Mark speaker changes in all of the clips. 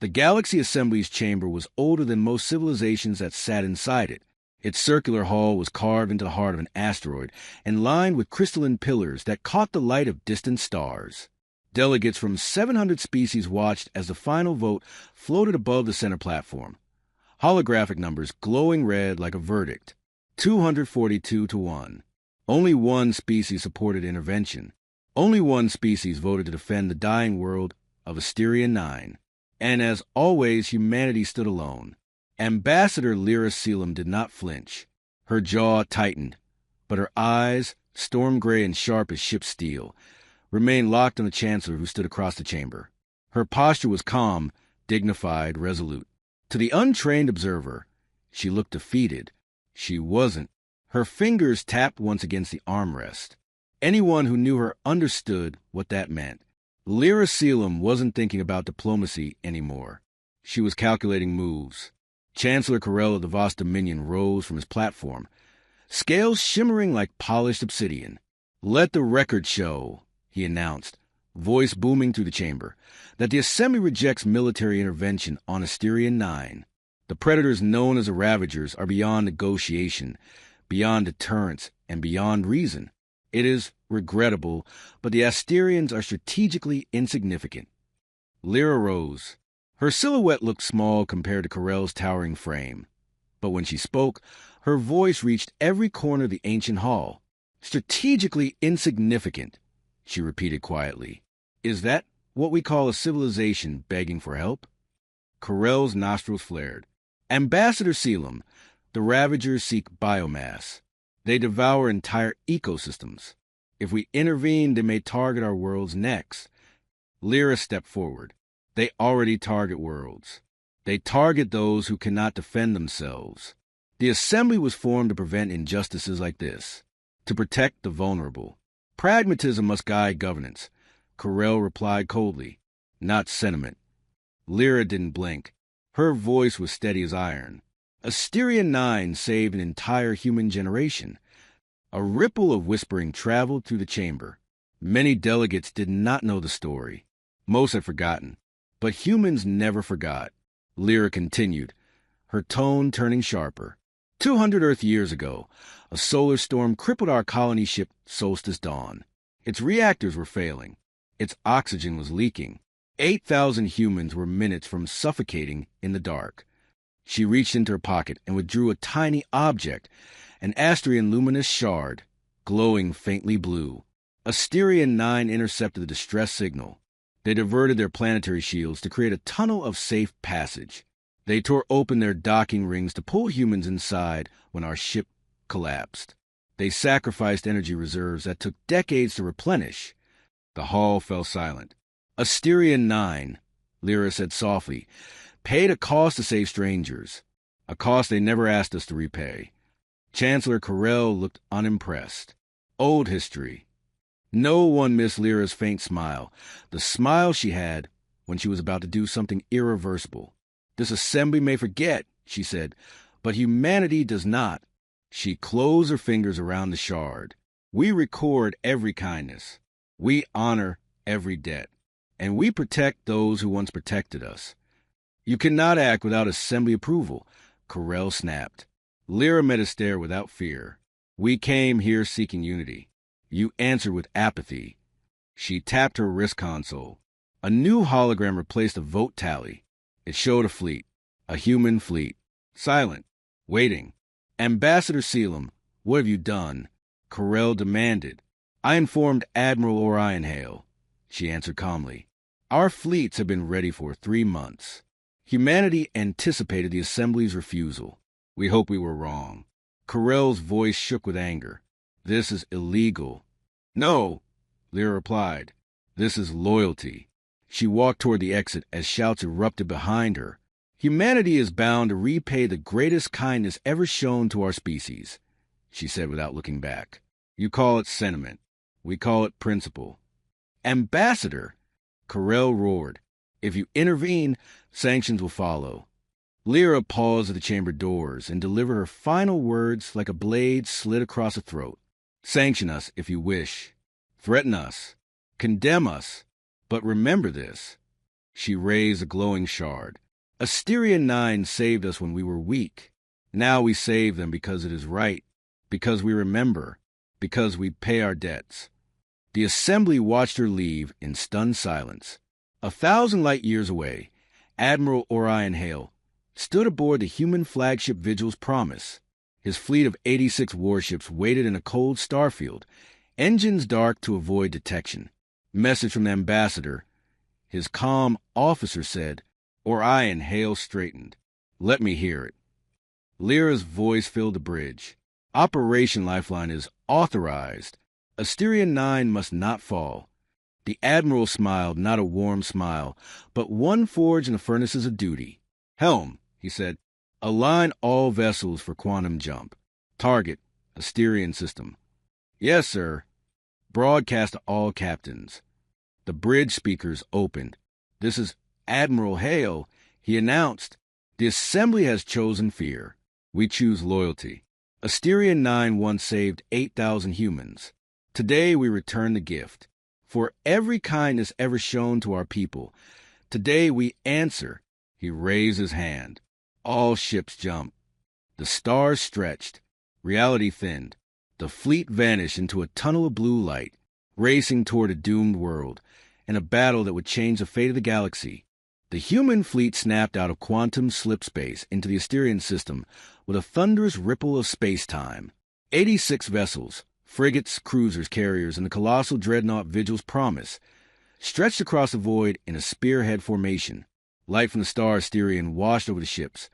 Speaker 1: The Galaxy Assembly's chamber was older than most civilizations that sat inside it. Its circular hall was carved into the heart of an asteroid and lined with crystalline pillars that caught the light of distant stars. Delegates from 700 species watched as the final vote floated above the center platform. Holographic numbers glowing red like a verdict. 242 to 1. Only one species supported intervention. Only one species voted to defend the dying world of Asterion 9. And as always, humanity stood alone. Ambassador Lyra Selim did not flinch. Her jaw tightened, but her eyes, storm gray and sharp as ship steel, remained locked on the Chancellor who stood across the chamber. Her posture was calm, dignified, resolute. To the untrained observer, she looked defeated. She wasn't. Her fingers tapped once against the armrest. Anyone who knew her understood what that meant. Lyra Selim wasn't thinking about diplomacy anymore. She was calculating moves. Chancellor Corell of the Vast Dominion rose from his platform, scales shimmering like polished obsidian. "Let the record show," he announced, voice booming through the chamber, "that the Assembly rejects military intervention on Asterion 9. The predators known as the Ravagers are beyond negotiation, beyond deterrence, and beyond reason. It is regrettable, but the Asterians are strategically insignificant." Lyra rose. Her silhouette looked small compared to Corell's towering frame. But when she spoke, her voice reached every corner of the ancient hall. "Strategically insignificant," she repeated quietly. "Is that what we call a civilization begging for help?" Corell's nostrils flared. "Ambassador Selim, the Ravagers seek biomass. They devour entire ecosystems. If we intervene, they may target our worlds next." Lyra stepped forward. "They already target worlds. They target those who cannot defend themselves. The Assembly was formed to prevent injustices like this, to protect the vulnerable. Pragmatism must guide governance." Corell replied coldly, "Not sentiment." Lyra didn't blink. Her voice was steady as iron. "Asterion 9 saved an entire human generation." A ripple of whispering traveled through the chamber. Many delegates did not know the story. Most had forgotten. But humans never forgot. Lyra continued, her tone turning sharper. 200 Earth years ago, a solar storm crippled our colony ship Solstice Dawn. Its reactors were failing. Its oxygen was leaking. 8,000 humans were minutes from suffocating in the dark. She reached into her pocket and withdrew a tiny object, an Asterion luminous shard, glowing faintly blue. Asterion 9 intercepted the distress signal. They diverted their planetary shields to create a tunnel of safe passage. They tore open their docking rings to pull humans inside when our ship collapsed. They sacrificed energy reserves that took decades to replenish. The hall fell silent. "Asterion 9, Lyra said softly, "paid a cost to save strangers, a cost they never asked us to repay." Chancellor Corell looked unimpressed. Old history. No one missed Lyra's faint smile, the smile she had when she was about to do something irreversible. "This Assembly may forget," she said, "but humanity does not." She closed her fingers around the shard. "We record every kindness. We honor every debt. And we protect those who once protected us." "You cannot act without Assembly approval," Corell snapped. Lyra met his stare without fear. "We came here seeking unity. You answered with apathy." She tapped her wrist console. A new hologram replaced the vote tally. It showed a fleet, a human fleet, silent, waiting. "Ambassador Selim, what have you done?" Corell demanded. "I informed Admiral Orion Hale," she answered calmly. "Our fleets have been ready for 3 months. Humanity anticipated the Assembly's refusal. We hope we were wrong." Corell's voice shook with anger. "This is illegal." "No," Lyra replied. "This is loyalty." She walked toward the exit as shouts erupted behind her. "Humanity is bound to repay the greatest kindness ever shown to our species," she said without looking back. "You call it sentiment. We call it principle." "Ambassador!" Corell roared. "If you intervene, sanctions will follow." Lyra paused at the chamber doors and delivered her final words like a blade slid across her throat. "Sanction us if you wish. Threaten us. Condemn us. But remember this." She raised a glowing shard. Asterian 9 saved us when we were weak. Now we save them because it is right, because we remember, because we pay our debts. The assembly watched her leave in stunned silence. 1,000 light years away, Admiral Orion Hale stood aboard the human flagship Vigil's Promise. His fleet of 86 warships waited in a cold starfield, engines dark to avoid detection. Message from the ambassador. His calm officer said. Orion Hale straightened. Let me hear it. Lyra's voice filled the bridge. Operation Lifeline is authorized. Asterian 9 must not fall. The Admiral smiled, not a warm smile, but one forged in the furnaces of duty. Helm, he said, align all vessels for quantum jump. Target, Asterian system. Yes, sir. Broadcast to all captains. The bridge speakers opened. This is Admiral Hale, he announced. The Assembly has chosen fear. We choose loyalty. Asterian 9 once saved 8,000 humans. Today we return the gift. For every kindness ever shown to our people, today we answer. He raised his hand. All ships jumped. The stars stretched. Reality thinned. The fleet vanished into a tunnel of blue light, racing toward a doomed world, and a battle that would change the fate of the galaxy. The human fleet snapped out of quantum slipspace into the Asterian system with a thunderous ripple of space-time. 86 vessels, frigates, cruisers, carriers, and the colossal dreadnought Vigil's Promise, stretched across the void in a spearhead formation. Light from the star Asterian washed over the ships,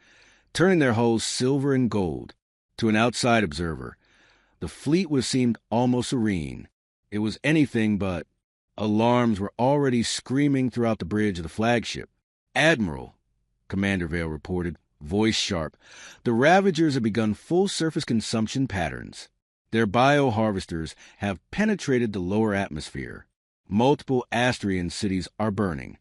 Speaker 1: turning their hulls silver and gold. To an outside observer, the fleet would have seemed almost serene. It was anything but. Alarms were already screaming throughout the bridge of the flagship. Admiral, Commander Vale reported, voice sharp, the Ravagers have begun full-surface consumption patterns. Their bioharvesters have penetrated the lower atmosphere. Multiple Asterian cities are burning.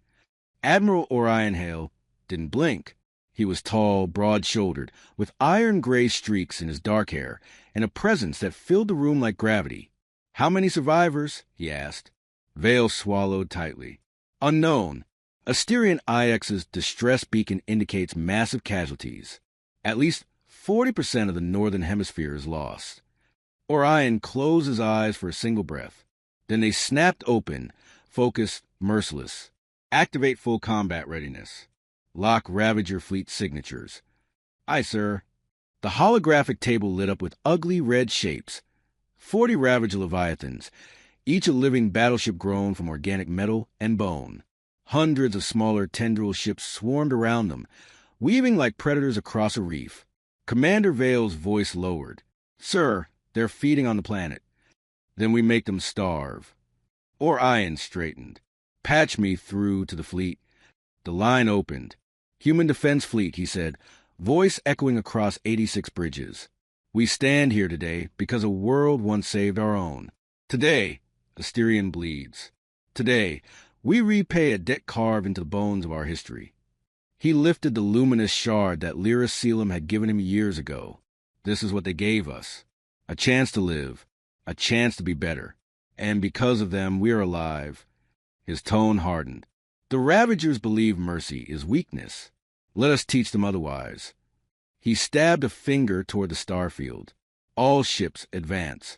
Speaker 1: Admiral Orion Hale didn't blink. He was tall, broad-shouldered, with iron-gray streaks in his dark hair, and a presence that filled the room like gravity. How many survivors? He asked. Vale swallowed tightly. Unknown. Asterian IX's distress beacon indicates massive casualties. At least 40% of the northern hemisphere is lost. Orion closed his eyes for a single breath. Then they snapped open, focused, merciless. Activate full combat readiness. Lock Ravager fleet signatures. Aye, sir. The holographic table lit up with ugly red shapes. 40 Ravager Leviathans, each a living battleship grown from organic metal and bone. Hundreds of smaller tendril ships swarmed around them, weaving like predators across a reef. Commander Vale's voice lowered. Sir, they're feeding on the planet. Then we make them starve. Orion straightened. Patch me through to the fleet. The line opened. Human Defense Fleet, he said, voice echoing across 86 bridges. We stand here today because a world once saved our own. Today, Asterian bleeds. Today, we repay a debt carved into the bones of our history. He lifted the luminous shard that Lyra Selim had given him years ago. This is what they gave us. A chance to live. A chance to be better. And because of them, we are alive. His tone hardened. The Ravagers believe mercy is weakness. Let us teach them otherwise. He stabbed a finger toward the starfield. All ships advance.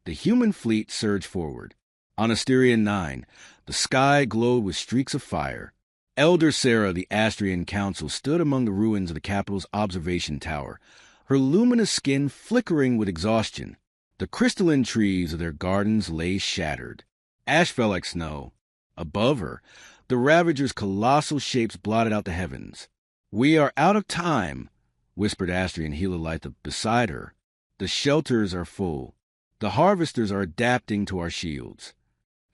Speaker 1: The human fleet surged forward. On Asterian 9, the sky glowed with streaks of fire. Elder Sarah of the Asterian Council stood among the ruins of the capital's observation tower, her luminous skin flickering with exhaustion. The crystalline trees of their gardens lay shattered. Ash fell like snow. Above her, the Ravagers' colossal shapes blotted out the heavens. We are out of time, whispered Asterian Helolitha beside her. The shelters are full. The harvesters are adapting to our shields.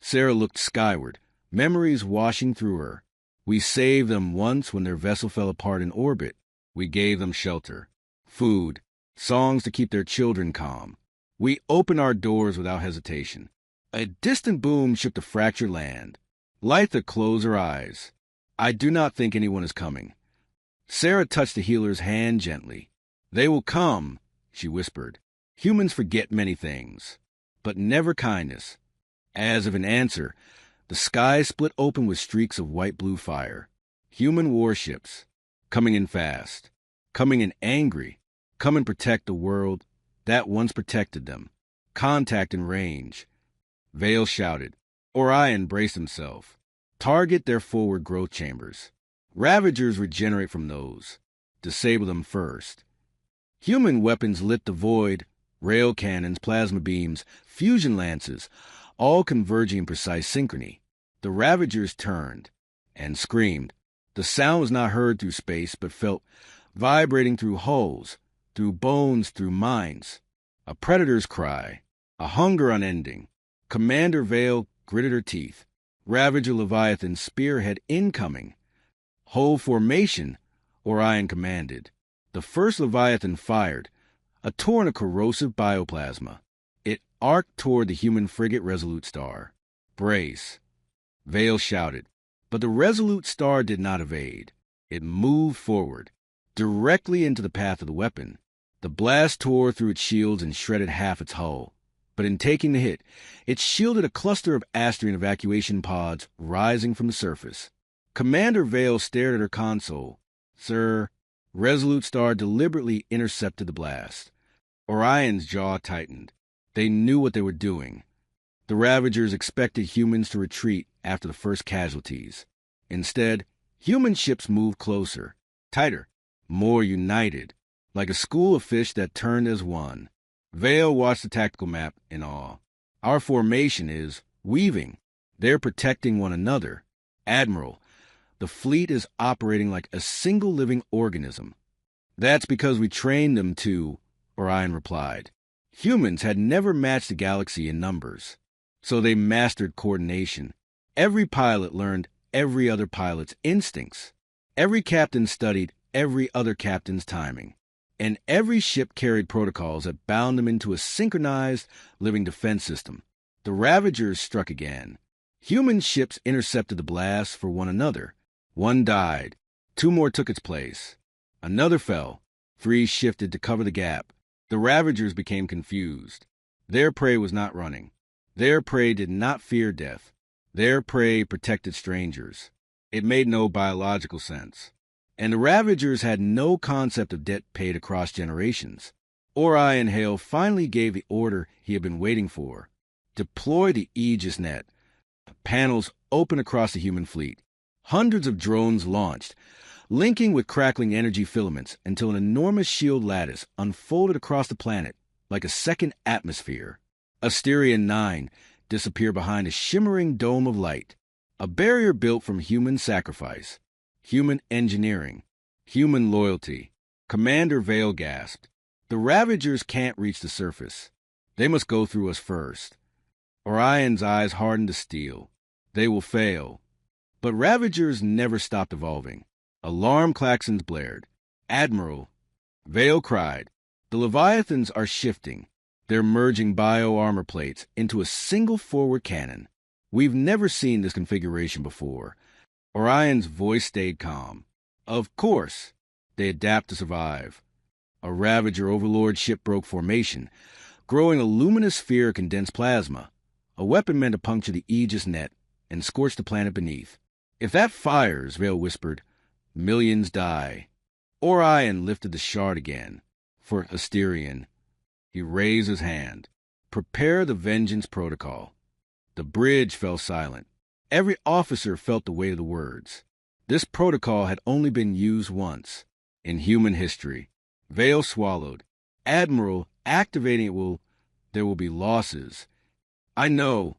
Speaker 1: Sarah looked skyward, memories washing through her. We saved them once when their vessel fell apart in orbit. We gave them shelter, food, songs to keep their children calm. We opened our doors without hesitation. A distant boom shook the fractured land. Litha closed her eyes. I do not think anyone is coming. Sarah touched the healer's hand gently. They will come, she whispered. Humans forget many things, but never kindness. As if in answer, The sky split open with streaks of white-blue fire. Human warships, coming in fast, coming in angry, come and protect the world that once protected them. Contact in range. Vale shouted. Orion braced himself. Target their forward growth chambers. Ravagers regenerate from those. Disable them first. Human weapons lit the void, rail cannons, plasma beams, fusion lances, all converging in precise synchrony. The Ravagers turned and screamed. The sound was not heard through space, but felt vibrating through hulls, through bones, through minds. A predator's cry, a hunger unending. Commander Vale gritted her teeth. Ravager Leviathan spearhead incoming. Whole formation, Orion commanded. The first Leviathan fired, a torrent of corrosive bioplasma. It arced toward the human frigate Resolute Star. Brace. Vale shouted. But the Resolute Star did not evade. It moved forward, directly into the path of the weapon. The blast tore through its shields and shredded half its hull. But in taking the hit, it shielded a cluster of Astrian evacuation pods rising from the surface. Commander Vale stared at her console. Sir, Resolute Star deliberately intercepted the blast. Orion's jaw tightened. They knew what they were doing. The Ravagers expected humans to retreat after the first casualties. Instead, human ships moved closer, tighter, more united, like a school of fish that turned as one. Vale watched the tactical map in awe. Our formation is weaving. They're protecting one another. Admiral, the fleet is operating like a single living organism. That's because we trained them to, Orion replied. Humans had never matched the galaxy in numbers, so they mastered coordination. Every pilot learned every other pilot's instincts. Every captain studied every other captain's timing. And every ship carried protocols that bound them into a synchronized living defense system. The Ravagers struck again. Human ships intercepted the blast for one another. One died. Two more took its place. Another fell. Three shifted to cover the gap. The Ravagers became confused. Their prey was not running. Their prey did not fear death. Their prey protected strangers. It made no biological sense. And the Ravagers had no concept of debt paid across generations. Orion Hale finally gave the order he had been waiting for. Deploy the Aegis net. Panels open across the human fleet. Hundreds of drones launched, linking with crackling energy filaments until an enormous shield lattice unfolded across the planet like a second atmosphere. Asterion 9 disappeared behind a shimmering dome of light, a barrier built from human sacrifice. Human engineering, human loyalty. Commander Vale gasped. The Ravagers can't reach the surface. They must go through us first. Orion's eyes hardened to steel. They will fail. But Ravagers never stopped evolving. Alarm klaxons blared. Admiral, Vale cried. The Leviathans are shifting. They're merging bio-armor plates into a single forward cannon. We've never seen this configuration before. Orion's voice stayed calm. Of course, they adapt to survive. A Ravager Overlord ship broke formation, growing a luminous sphere of condensed plasma. A weapon meant to puncture the Aegis net and scorch the planet beneath. If that fires, Vale whispered, millions die. Orion lifted the shard again. For Asterion. He raised his hand. Prepare the Vengeance Protocol. The bridge fell silent. Every officer felt the weight of the words. This protocol had only been used once in human history. Vale swallowed. Admiral, activating it there will be losses. I know.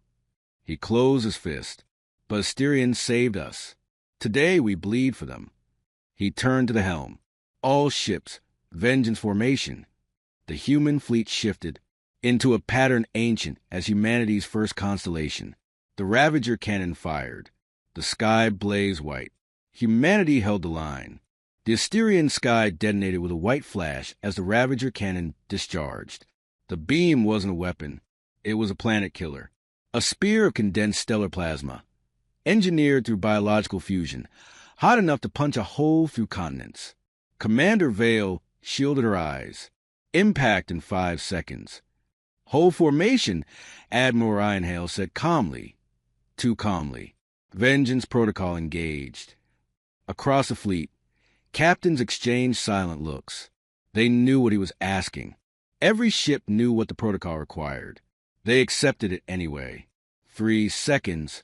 Speaker 1: He closed his fist. But Asterion saved us. Today we bleed for them. He turned to the helm. All ships, Vengeance formation. The human fleet shifted into a pattern ancient as humanity's first constellation. The Ravager cannon fired. The sky blazed white. Humanity held the line. The Asterion sky detonated with a white flash as the Ravager cannon discharged. The beam wasn't a weapon. It was a planet killer. A spear of condensed stellar plasma, engineered through biological fusion, hot enough to punch a hole through continents. Commander Vale shielded her eyes. Impact in 5 seconds. Whole formation, Admiral Ryanhale said calmly. too calmly. Vengeance protocol engaged. Across the fleet, captains exchanged silent looks. They knew what he was asking. Every ship knew what the protocol required. They accepted it anyway. 3 seconds.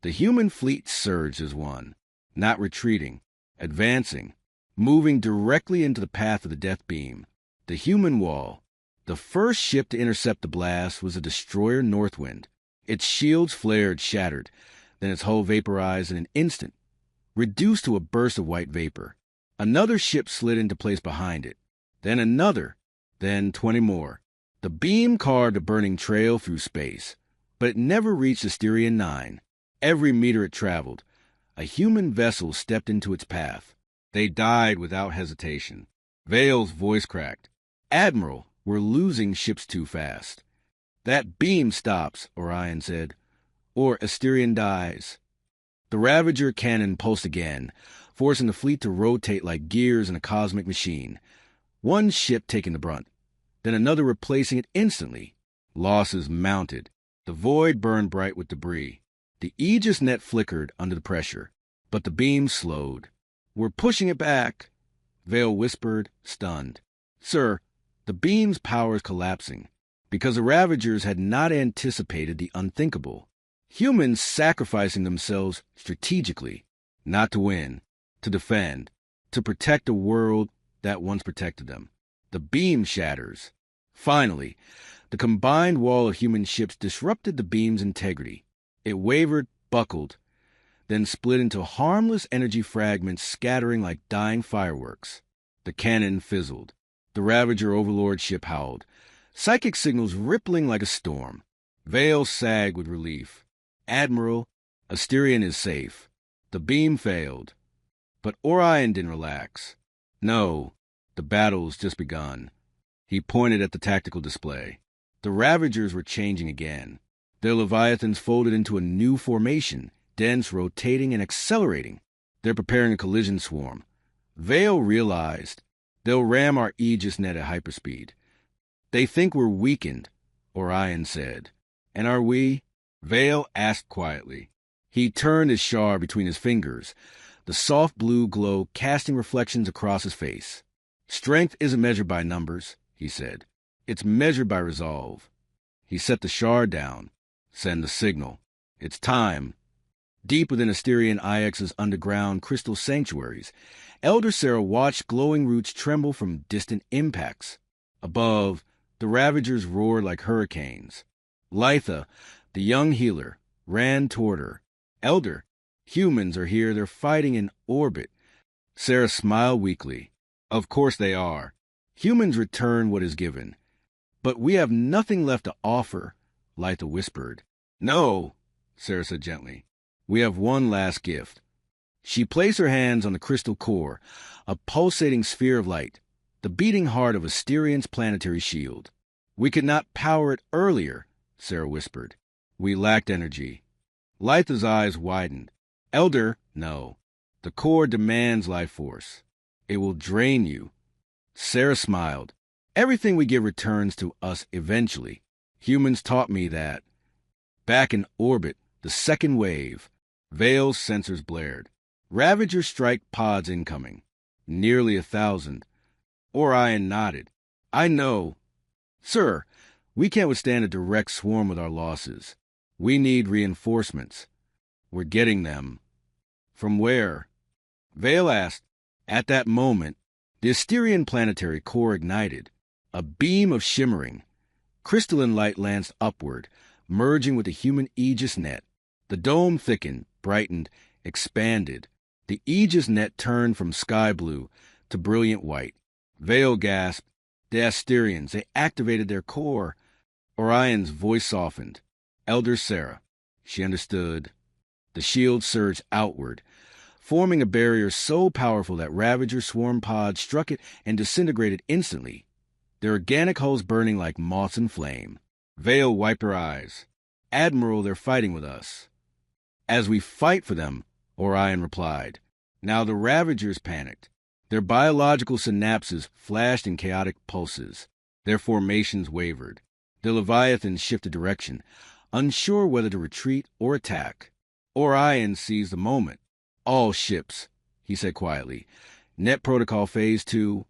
Speaker 1: The human fleet surged as one, not retreating, advancing, moving directly into the path of the death beam. The human wall. The first ship to intercept the blast was a destroyer Northwind. Its shields flared, shattered, then its hull vaporized in an instant, reduced to a burst of white vapor. Another ship slid into place behind it. Then another. Then 20 more. The beam carved a burning trail through space, but it never reached Asterion 9. Every meter it traveled, a human vessel stepped into its path. They died without hesitation. Vale's voice cracked. "Admiral, we're losing ships too fast." "That beam stops," Orion said, "or Asterion dies." The Ravager cannon pulsed again, forcing the fleet to rotate like gears in a cosmic machine. One ship taking the brunt, then another replacing it instantly. Losses mounted. The void burned bright with debris. The Aegis net flickered under the pressure, but the beam slowed. "We're pushing it back," Vale whispered, stunned. "Sir, the beam's power is collapsing, because the Ravagers had not anticipated the unthinkable. Humans sacrificing themselves strategically, not to win, to defend, to protect a world that once protected them. The beam shatters. Finally, the combined wall of human ships disrupted the beam's integrity. It wavered, buckled, then split into harmless energy fragments scattering like dying fireworks. The cannon fizzled. The Ravager Overlord ship howled, psychic signals rippling like a storm. Vale sagged with relief. "Admiral, Asterion is safe." The beam failed. But Orion didn't relax. "No, the battle's just begun." He pointed at the tactical display. The Ravagers were changing again. Their Leviathans folded into a new formation, dense, rotating, and accelerating. They're preparing a collision swarm. Vale realized they'll ram our Aegis net at hyperspeed. "They think we're weakened," Orion said. "And are we?" Vale asked quietly. He turned his shard between his fingers, the soft blue glow casting reflections across his face. "Strength isn't measured by numbers," he said. "It's measured by resolve." He set the shard down. "Send the signal. It's time." Deep within Asterion IX's underground crystal sanctuaries, Elder Sarah watched glowing roots tremble from distant impacts. Above, the Ravagers roared like hurricanes. Litha, the young healer, ran toward her. "Elder, humans are here. They're fighting in orbit." Sarah smiled weakly. "Of course they are. Humans return what is given. But we have nothing left to offer," Litha whispered. "No," Sarah said gently. "We have one last gift." She placed her hands on the crystal core, a pulsating sphere of light, the beating heart of Asterion's planetary shield. "We could not power it earlier," Sarah whispered. "We lacked energy." Litha's eyes widened. "Elder, no. The core demands life force. It will drain you." Sarah smiled. "Everything we give returns to us eventually. Humans taught me that." Back in orbit, the second wave. Vale's sensors blared. Ravager strike pods incoming. Nearly 1,000. Orion nodded. "I know. Sir, we can't withstand a direct swarm with our losses. We need reinforcements. We're getting them." "From where?" Vale asked. At that moment, the Asterion planetary core ignited. A beam of shimmering, crystalline light lanced upward, merging with the human Aegis net. The dome thickened, brightened, expanded. The Aegis net turned from sky blue to brilliant white. Vale gasped. "The Asterions, they activated their core." Orion's voice softened. "Elder Sarah." She understood. The shield surged outward, forming a barrier so powerful that Ravager swarm pods struck it and disintegrated instantly, their organic hulls burning like moths in flame. Vale wiped her eyes. "Admiral, they're fighting with us." "As we fight for them," Orion replied. Now the Ravagers panicked. Their biological synapses flashed in chaotic pulses. Their formations wavered. Their Leviathans shifted direction. unsure whether to retreat or attack. Orion seized the moment. "All ships," he said quietly. "Net Protocol Phase 2.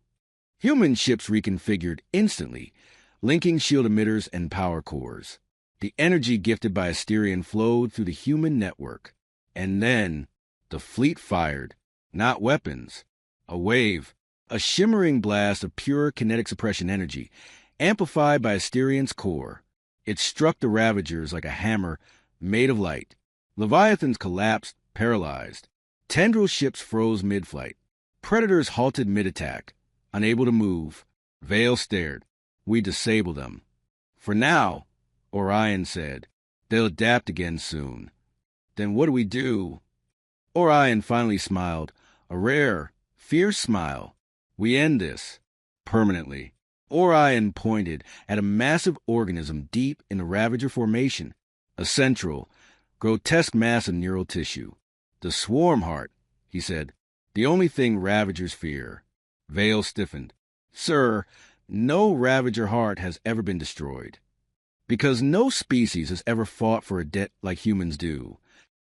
Speaker 1: Human ships reconfigured instantly, linking shield emitters and power cores. The energy gifted by Asterion flowed through the human network. And then the fleet fired. Not weapons. A wave. A shimmering blast of pure kinetic suppression energy, amplified by Asterion's core. It struck the Ravagers like a hammer made of light. Leviathans collapsed, paralyzed. Tendril ships froze mid-flight. Predators halted mid-attack, unable to move. Vale stared. "We disabled them. For now," Orion said. "They'll adapt again soon." "Then what do we do?" Orion finally smiled, a rare, fierce smile. "We end this. Permanently." Orion pointed at a massive organism deep in the Ravager formation, a central, grotesque mass of neural tissue. "The swarm heart," he said. "The only thing Ravagers fear." Vale stiffened. "Sir, no Ravager heart has ever been destroyed. Because no species has ever fought for a debt like humans do."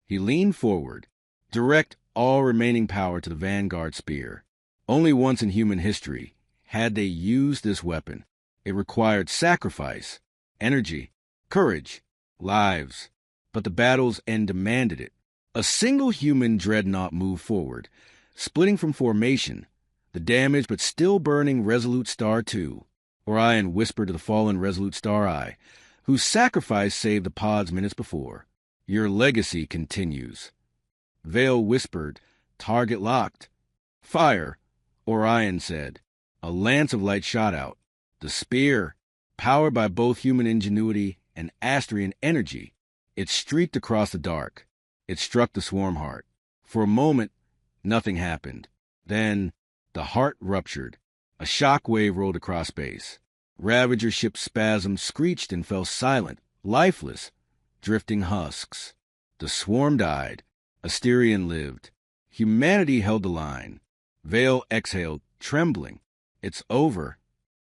Speaker 1: He leaned forward. "Direct all remaining power to the Vanguard Spear. Only once in human history had they used this weapon. It required sacrifice, energy, courage, lives. But the battle's end demanded it. A single human dreadnought moved forward, splitting from formation, the damaged but still burning Resolute Star 2. Orion whispered to the fallen Resolute Star I, whose sacrifice saved the pods minutes before. "Your legacy continues." Vale whispered, "Target locked." "Fire," Orion said. A lance of light shot out. The spear, powered by both human ingenuity and Asterion energy, it streaked across the dark. It struck the swarm heart. For a moment, nothing happened. Then, the heart ruptured. A shock wave rolled across space. Ravager ship spasmed, screeched, and fell silent, lifeless, drifting husks. The swarm died. Asterion lived. Humanity held the line. Vale exhaled, trembling. "It's over."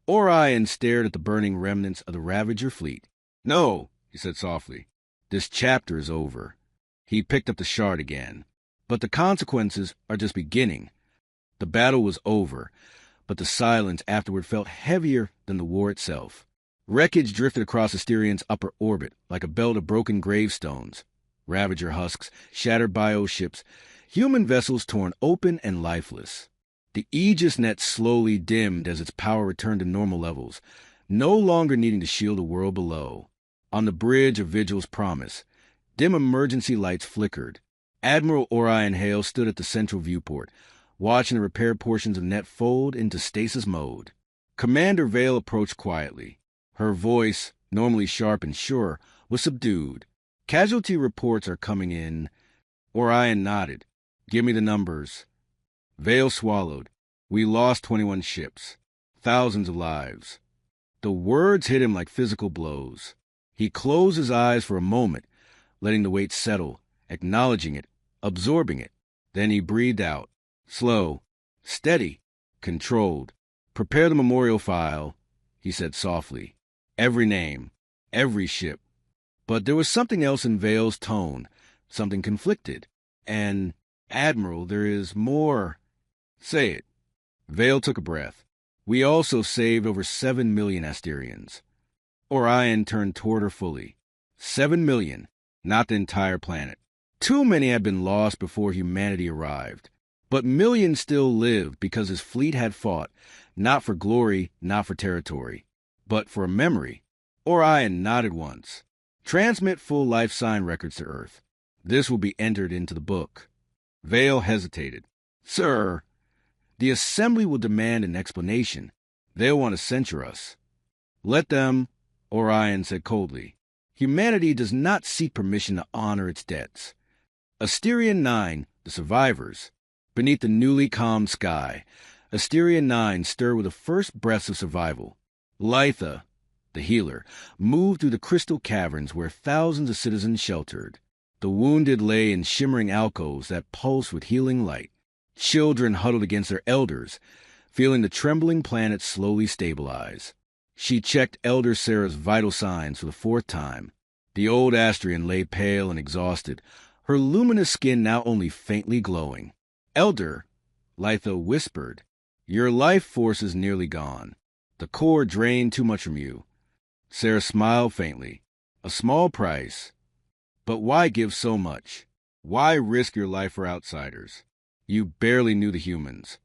Speaker 1: Orion stared at the burning remnants of the Ravager fleet. "No," he said softly. "This chapter is over." He picked up the shard again. "But the consequences are just beginning." The battle was over, but the silence afterward felt heavier than the war itself. Wreckage drifted across Asterion's upper orbit like a belt of broken gravestones. Ravager husks, shattered bioships, human vessels torn open and lifeless. The Aegis net slowly dimmed as its power returned to normal levels, no longer needing to shield the world below. On the bridge of Vigil's Promise, dim emergency lights flickered. Admiral Orion Hale stood at the central viewport, watching the repaired portions of the net fold into stasis mode. Commander Vale approached quietly. Her voice, normally sharp and sure, was subdued. "Casualty reports are coming in." Orion nodded. "Give me the numbers." Vale swallowed. "We lost 21 ships. Thousands of lives." The words hit him like physical blows. He closed his eyes for a moment, letting the weight settle, acknowledging it, absorbing it. Then he breathed out. Slow, steady, controlled. "Prepare the memorial file," he said softly. "Every name, every ship." But there was something else in Vale's tone, something conflicted. "And, Admiral, there is more." "Say it." Vale took a breath. "We also saved over 7 million Asterions." Orion turned toward her fully. 7 million, not the entire planet. Too many had been lost before humanity arrived. But millions still lived because his fleet had fought, not for glory, not for territory, but for a memory. Orion nodded once. "Transmit full life sign records to Earth. This will be entered into the book." Vale hesitated. "Sir, the Assembly will demand an explanation. They'll want to censure us." "Let them," Orion said coldly. "Humanity does not seek permission to honor its debts." Asterion 9, the survivors. Beneath the newly calmed sky, Asterion 9 stirred with the first breaths of survival. Litha, the healer, moved through the crystal caverns where thousands of citizens sheltered. The wounded lay in shimmering alcoves that pulsed with healing light. Children huddled against their elders, feeling the trembling planet slowly stabilize. She checked Elder Sarah's vital signs for the 4th time. The old Astrian lay pale and exhausted, her luminous skin now only faintly glowing. "Elder," Litha whispered, "your life force is nearly gone. The core drained too much from you." Sarah smiled faintly. "A small price. But why give so much? Why risk your life for outsiders? You barely knew the humans."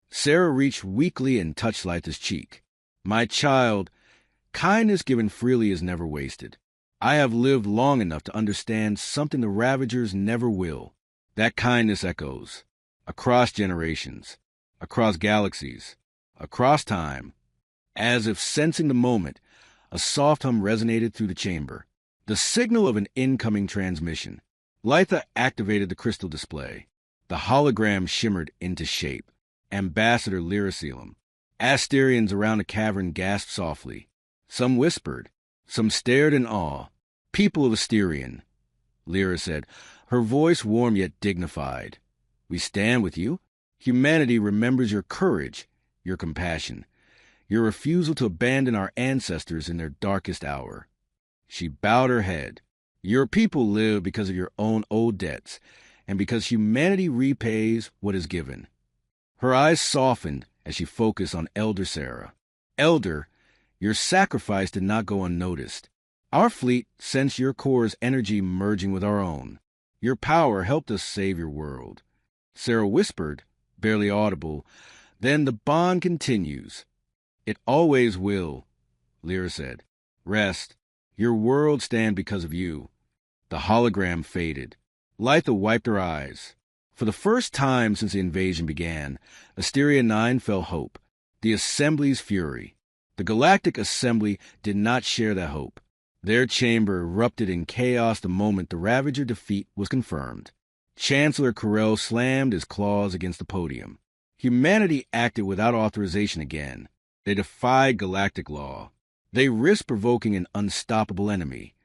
Speaker 1: Sarah reached weakly and touched Litha's cheek. "My child, kindness given freely is never wasted. I have lived long enough to understand something the Ravagers never will. That kindness echoes. Across generations. Across galaxies. Across time." As if sensing the moment, a soft hum resonated through the chamber. The signal of an incoming transmission. Litha activated the crystal display. The hologram shimmered into shape. Ambassador Lyraselum. Asterians around the cavern gasped softly. Some whispered. Some stared in awe. "People of Asterion," Lyra said, her voice warm yet dignified. "We stand with you. Humanity remembers your courage, your compassion, your refusal to abandon our ancestors in their darkest hour." She bowed her head. "Your people live because of your own old debts, and because humanity repays what is given." Her eyes softened as she focused on Elder Sarah. "Elder, your sacrifice did not go unnoticed. Our fleet sensed your core's energy merging with our own. Your power helped us save your world." Sarah whispered, barely audible, "Then the bond continues." "It always will," Lyra said. "Rest. Your world stand because of you." The hologram faded. Litha wiped her eyes. For the first time since the invasion began, Asteria 9 felt hope. The Assembly's fury. The Galactic Assembly did not share that hope. Their chamber erupted in chaos the moment the Ravager defeat was confirmed. Chancellor Corell slammed his claws against the podium. Humanity acted without authorization again. They defied galactic law. They risked provoking an unstoppable enemy.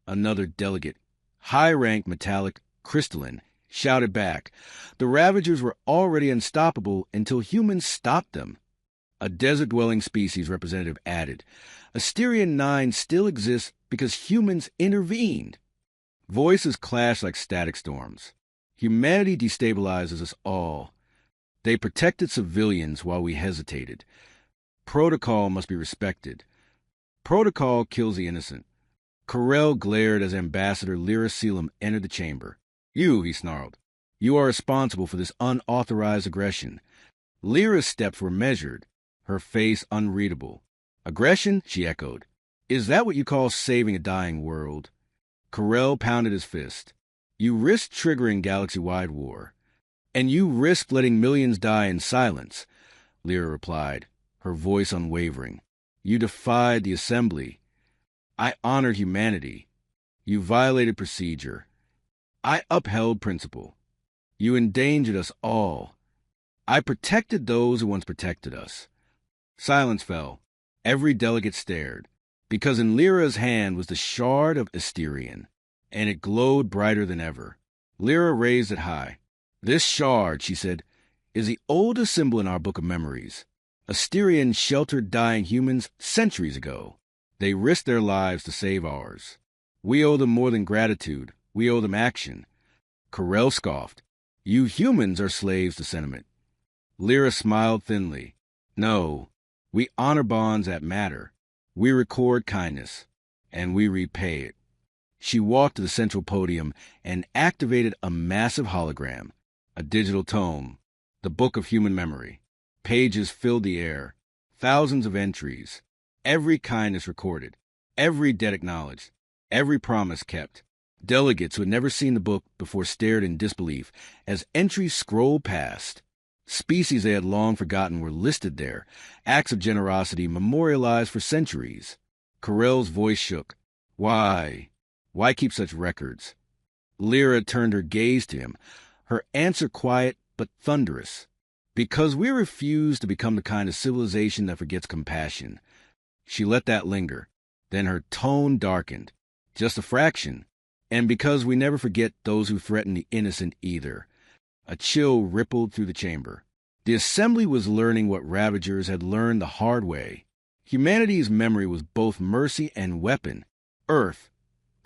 Speaker 1: Another delegate, high-ranked metallic crystalline, shouted back. The Ravagers were already unstoppable until humans stopped them. A desert-dwelling species representative added, "Asterion 9 still exists because humans intervened." Voices clashed like static storms. Humanity destabilizes us all. They protected civilians while we hesitated. Protocol must be respected. Protocol kills the innocent. Corell glared as Ambassador Lyraselum entered the chamber. "You," he snarled. "You are responsible for this unauthorized aggression." Lyra's steps were measured, her face unreadable. "Aggression?" she echoed. "Is that what you call saving a dying world?" Corell pounded his fist. "You risked triggering galaxy-wide war. And you risked letting millions die in silence," Lyra replied, her voice unwavering. "You defied the Assembly. I honored humanity. You violated procedure. I upheld principle. You endangered us all. I protected those who once protected us." Silence fell. Every delegate stared, because in Lyra's hand was the shard of Asterion, and it glowed brighter than ever. Lyra raised it high. "This shard," she said, "is the oldest symbol in our book of memories. Asterion sheltered dying humans centuries ago. They risked their lives to save ours. We owe them more than gratitude. We owe them action." Corell scoffed. "You humans are slaves to sentiment." Lyra smiled thinly. "No, we honor bonds that matter. We record kindness, and we repay it." She walked to the central podium and activated a massive hologram, a digital tome, the Book of Human Memory. Pages filled the air, thousands of entries, every kindness recorded, every debt acknowledged, every promise kept. Delegates who had never seen the book before stared in disbelief as entries scrolled past. Species they had long forgotten were listed there, acts of generosity memorialized for centuries. Corell's voice shook. Why keep such records?" Lyra turned her gaze to him, her answer quiet but thunderous. "Because we refuse to become the kind of civilization that forgets compassion." She let that linger. Then her tone darkened. "Just a fraction. And because we never forget those who threaten the innocent either." A chill rippled through the chamber. The Assembly was learning what Ravagers had learned the hard way. Humanity's memory was both mercy and weapon. Earth,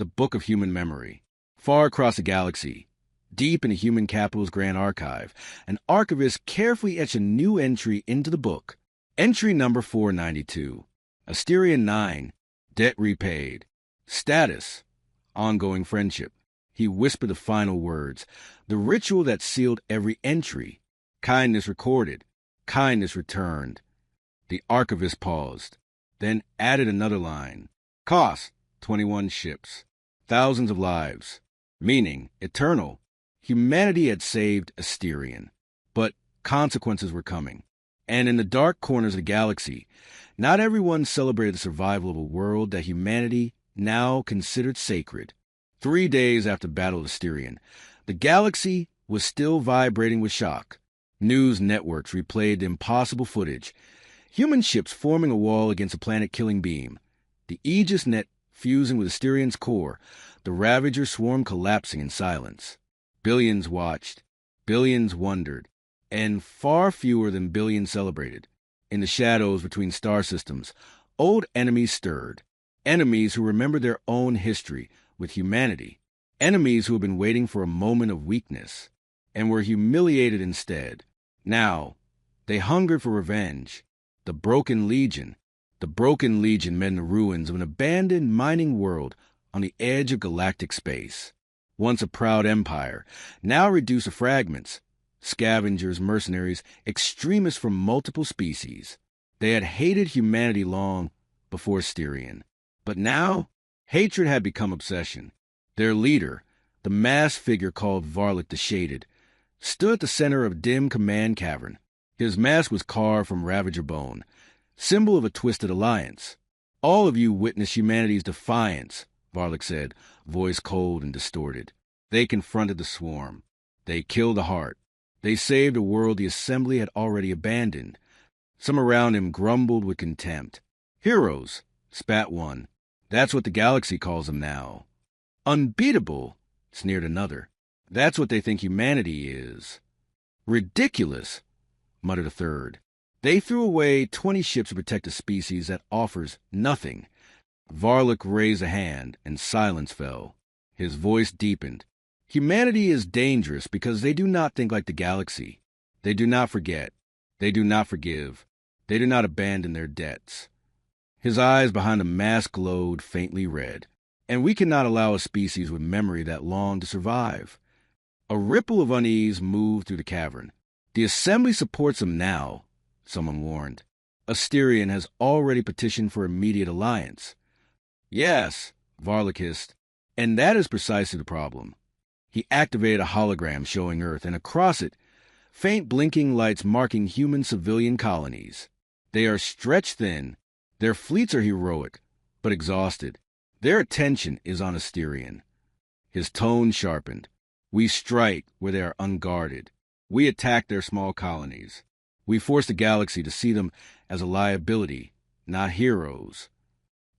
Speaker 1: the book of human memory. Far across the galaxy, deep in the human capital's grand archive, an archivist carefully etched a new entry into the book. Entry number 492. Asterion 9. Debt repaid. Status. Ongoing friendship. He whispered the final words, the ritual that sealed every entry. Kindness recorded. Kindness returned. The archivist paused, then added another line. Cost, 21 ships. Thousands of lives. Meaning, eternal. Humanity had saved Asterion. But consequences were coming. And in the dark corners of the galaxy, not everyone celebrated the survival of a world that humanity now considered sacred. 3 days after the Battle of Asterion, the galaxy was still vibrating with shock. News networks replayed the impossible footage. Human ships forming a wall against a planet-killing beam. The Aegis net fusing with Asterion's core, the Ravager swarm collapsing in silence. Billions watched. Billions wondered. And far fewer than billions celebrated. In the shadows between star systems, old enemies stirred. Enemies who remembered their own history with humanity. Enemies who had been waiting for a moment of weakness and were humiliated instead. Now, they hungered for revenge. The Broken Legion. The Broken Legion met in the ruins of an abandoned mining world on the edge of galactic space. Once a proud empire, now reduced to fragments. Scavengers, mercenaries, extremists from multiple species. They had hated humanity long before Asterion. But now, hatred had become obsession. Their leader, the masked figure called Varlik the Shaded, stood at the center of a dim command cavern. His mask was carved from Ravager bone, symbol of a twisted alliance. All of you witnessed humanity's defiance, Varlik said, voice cold and distorted. They confronted the swarm. They killed the heart. They saved a world the Assembly had already abandoned. Some around him grumbled with contempt. Heroes, spat one. That's what the galaxy calls them now. Unbeatable, sneered another. That's what they think humanity is. Ridiculous, muttered a third. They threw away 20 ships to protect a species that offers nothing. Varlik raised a hand, and silence fell. His voice deepened. Humanity is dangerous because they do not think like the galaxy. They do not forget. They do not forgive. They do not abandon their debts. His eyes behind the mask glowed faintly red. And we cannot allow a species with memory that long to survive. A ripple of unease moved through the cavern. The Assembly supports them now, someone warned. Asterion has already petitioned for immediate alliance. Yes, Varlik hissed, and that is precisely the problem. He activated a hologram showing Earth, and across it, faint blinking lights marking human civilian colonies. They are stretched thin. Their fleets are heroic, but exhausted. Their attention is on Asterion. His tone sharpened. We strike where they are unguarded. We attack their small colonies. We force the galaxy to see them as a liability, not heroes.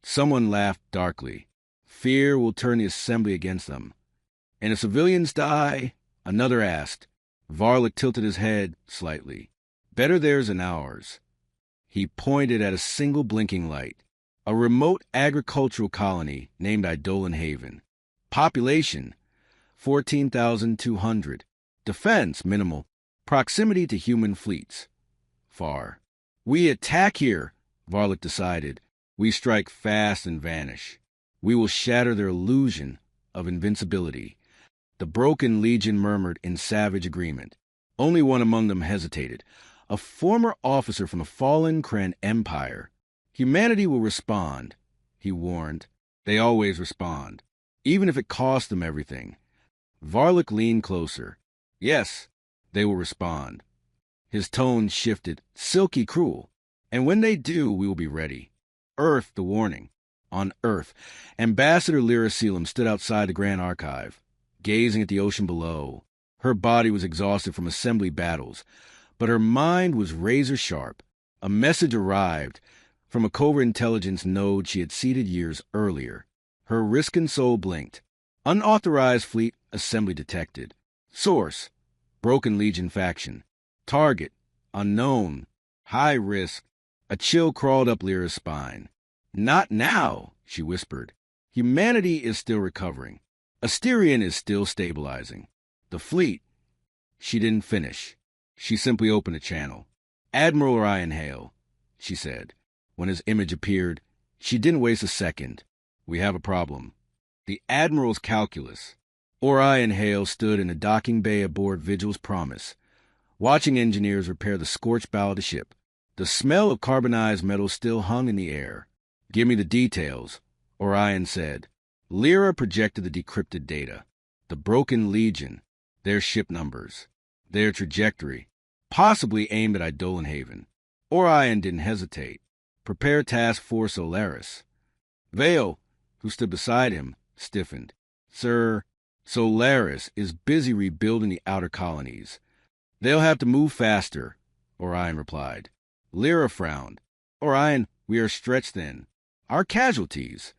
Speaker 1: Someone laughed darkly. Fear will turn the Assembly against them. And if civilians die, another asked. Varlik tilted his head slightly. Better theirs than ours. He pointed at a single blinking light. A remote agricultural colony named Eidolon Haven. Population, 14,200. Defense, minimal. Proximity to human fleets, far. We attack here, Varlik decided. We strike fast and vanish. We will shatter their illusion of invincibility. The Broken Legion murmured in savage agreement. Only one among them hesitated. A former officer from the fallen Kren Empire. Humanity will respond, he warned. They always respond, even if it costs them everything. Varlik leaned closer. Yes, they will respond. His tone shifted, silky cruel. And when they do, we will be ready. Earth, the warning. On Earth, Ambassador Lyra Selim stood outside the Grand Archive, gazing at the ocean below. Her body was exhausted from assembly battles, but her mind was razor-sharp. A message arrived from a covert intelligence node she had seeded years earlier. Her risking soul blinked. Unauthorized fleet assembly detected. Source, Broken Legion faction. Target, unknown. High risk. A chill crawled up Lyra's spine. Not now, she whispered. Humanity is still recovering. Asterion is still stabilizing. The fleet. She didn't finish. She simply opened a channel. Admiral Orion Hale, she said. When his image appeared, she didn't waste a second. We have a problem. The Admiral's calculus. Orion Hale stood in a docking bay aboard Vigil's Promise, watching engineers repair the scorched bow of the ship. The smell of carbonized metal still hung in the air. Give me the details, Orion said. Lyra projected the decrypted data. The Broken Legion, their ship numbers, their trajectory, possibly aimed at Eidolon Haven. Orion didn't hesitate. Prepare Task Force Solaris. Vale, who stood beside him, stiffened. Sir, Solaris is busy rebuilding the outer colonies. They'll have to move faster, Orion replied. Lyra frowned. Orion, we are stretched thin. Our casualties.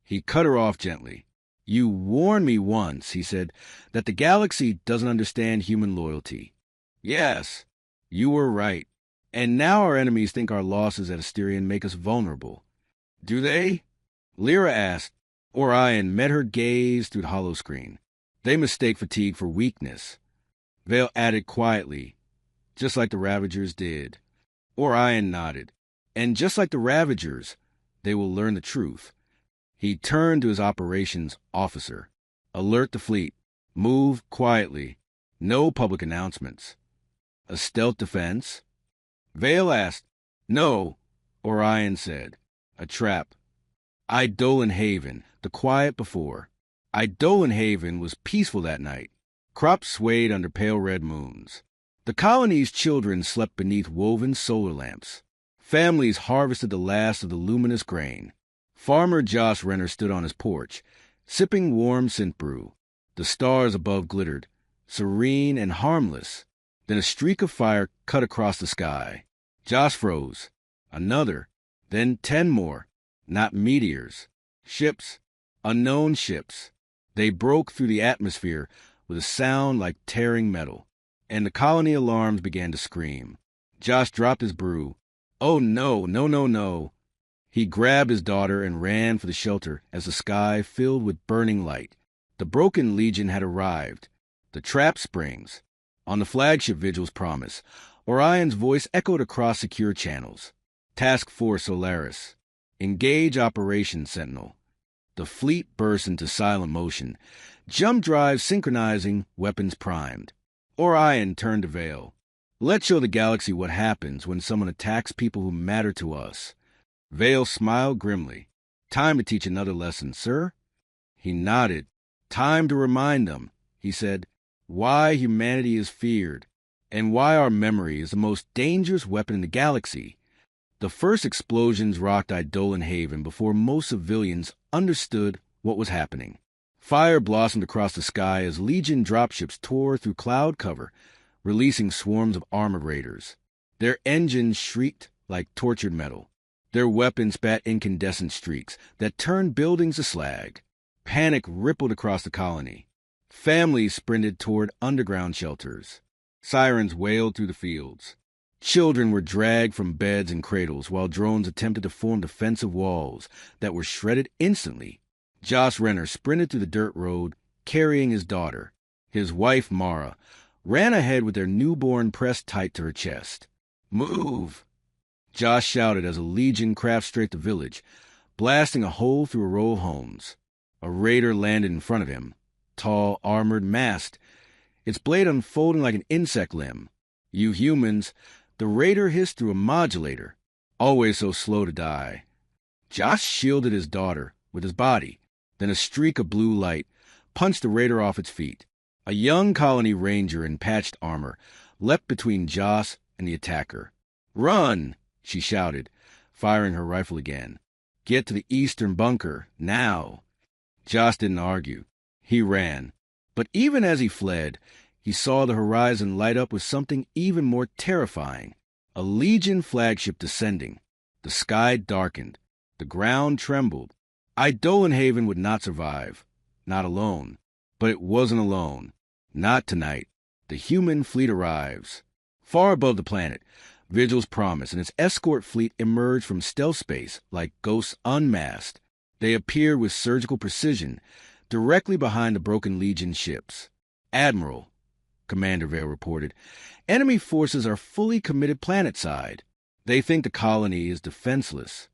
Speaker 1: He cut her off gently. You warned me once, he said, that the galaxy doesn't understand human loyalty. Yes, you were right. And now our enemies think our losses at Asterion make us vulnerable. Do they? Lyra asked. Orion met her gaze through the holoscreen. They mistake fatigue for weakness. Vale added quietly, just like the Ravagers did. Orion nodded. And just like the Ravagers, they will learn the truth. He turned to his operations officer. Alert the fleet. Move quietly. No public announcements. A stealth defense? Vale asked. No, Orion said. A trap. Eidolon Haven, the quiet before. Eidolon Haven was peaceful that night. Crops swayed under pale red moons. The colony's children slept beneath woven solar lamps. Families harvested the last of the luminous grain. Farmer Josh Renner stood on his porch, sipping warm scent brew. The stars above glittered, serene and harmless. Then a streak of fire cut across the sky. Josh froze. Another. Then 10 more. Not meteors. Ships. Unknown ships. They broke through the atmosphere with a sound like tearing metal. And the colony alarms began to scream. Josh dropped his brew. Oh, no, no, no, no. He grabbed his daughter and ran for the shelter as the sky filled with burning light. The Broken Legion had arrived. The trap springs. On the flagship Vigil's Promise, Orion's voice echoed across secure channels. Task Force Solaris. Engage Operation Sentinel. The fleet burst into silent motion, jump drives synchronizing, weapons primed. Orion turned to Vale. Let's show the galaxy what happens when someone attacks people who matter to us. Vale smiled grimly. Time to teach another lesson, sir. He nodded. Time to remind them, he said, why humanity is feared, and why our memory is the most dangerous weapon in the galaxy. The first explosions rocked Eidolon Haven before most civilians understood what was happening. Fire blossomed across the sky as Legion dropships tore through cloud cover, releasing swarms of armored raiders. Their engines shrieked like tortured metal. Their weapons spat incandescent streaks that turned buildings to slag. Panic rippled across the colony. Families sprinted toward underground shelters. Sirens wailed through the fields. Children were dragged from beds and cradles while drones attempted to form defensive walls that were shredded instantly. Josh Renner sprinted through the dirt road, carrying his daughter. His wife, Mara, ran ahead with their newborn pressed tight to her chest. Move! Josh shouted as a Legion crashed straight to the village, blasting a hole through a row of homes. A raider landed in front of him, tall, armored, masked, its blade unfolding like an insect limb. You humans, the raider hissed through a modulator, always so slow to die. Josh shielded his daughter with his body, then a streak of blue light punched the raider off its feet. A young colony ranger in patched armor leapt between Josh and the attacker. Run! She shouted, firing her rifle again. Get to the eastern bunker, now! Josh didn't argue. He ran. But even as he fled, he saw the horizon light up with something even more terrifying. A Legion flagship descending. The sky darkened. The ground trembled. Eidolon Haven would not survive. Not alone. But it wasn't alone. Not tonight. The human fleet arrives. Far above the planet, Vigil's Promise and its escort fleet emerged from stealth space like ghosts unmasked. They appeared with surgical precision, directly behind the broken Legion ships. "Admiral," Commander Vale reported, "enemy forces are fully committed planetside. They think the colony is defenseless."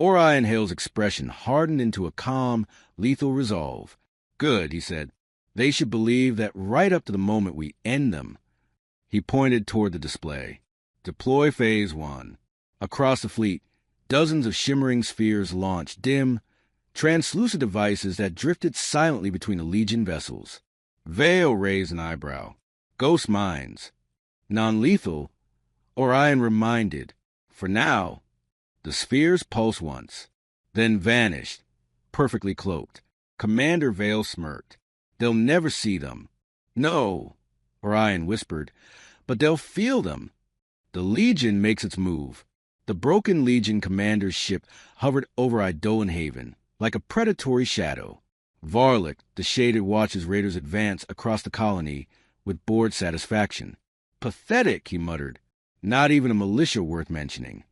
Speaker 1: Orion Hale's expression hardened into a calm, lethal resolve. "Good," he said. "They should believe that right up to the moment we end them." He pointed toward the display. "Deploy Phase 1. Across the fleet, dozens of shimmering spheres launched dim, translucent devices that drifted silently between the Legion vessels. Vale raised an eyebrow. "Ghost mines. Non-lethal?" Orion reminded. "For now." The spheres pulsed once, then vanished, perfectly cloaked. Commander Vale smirked. "They'll never see them." "No," Orion whispered, "but they'll feel them." The Legion makes its move. The broken Legion commander's ship hovered over Idolan Haven, like a predatory shadow. Varlik, the Shaded Watch's raiders advanced across the colony with bored satisfaction. "Pathetic," he muttered. "Not even a militia worth mentioning."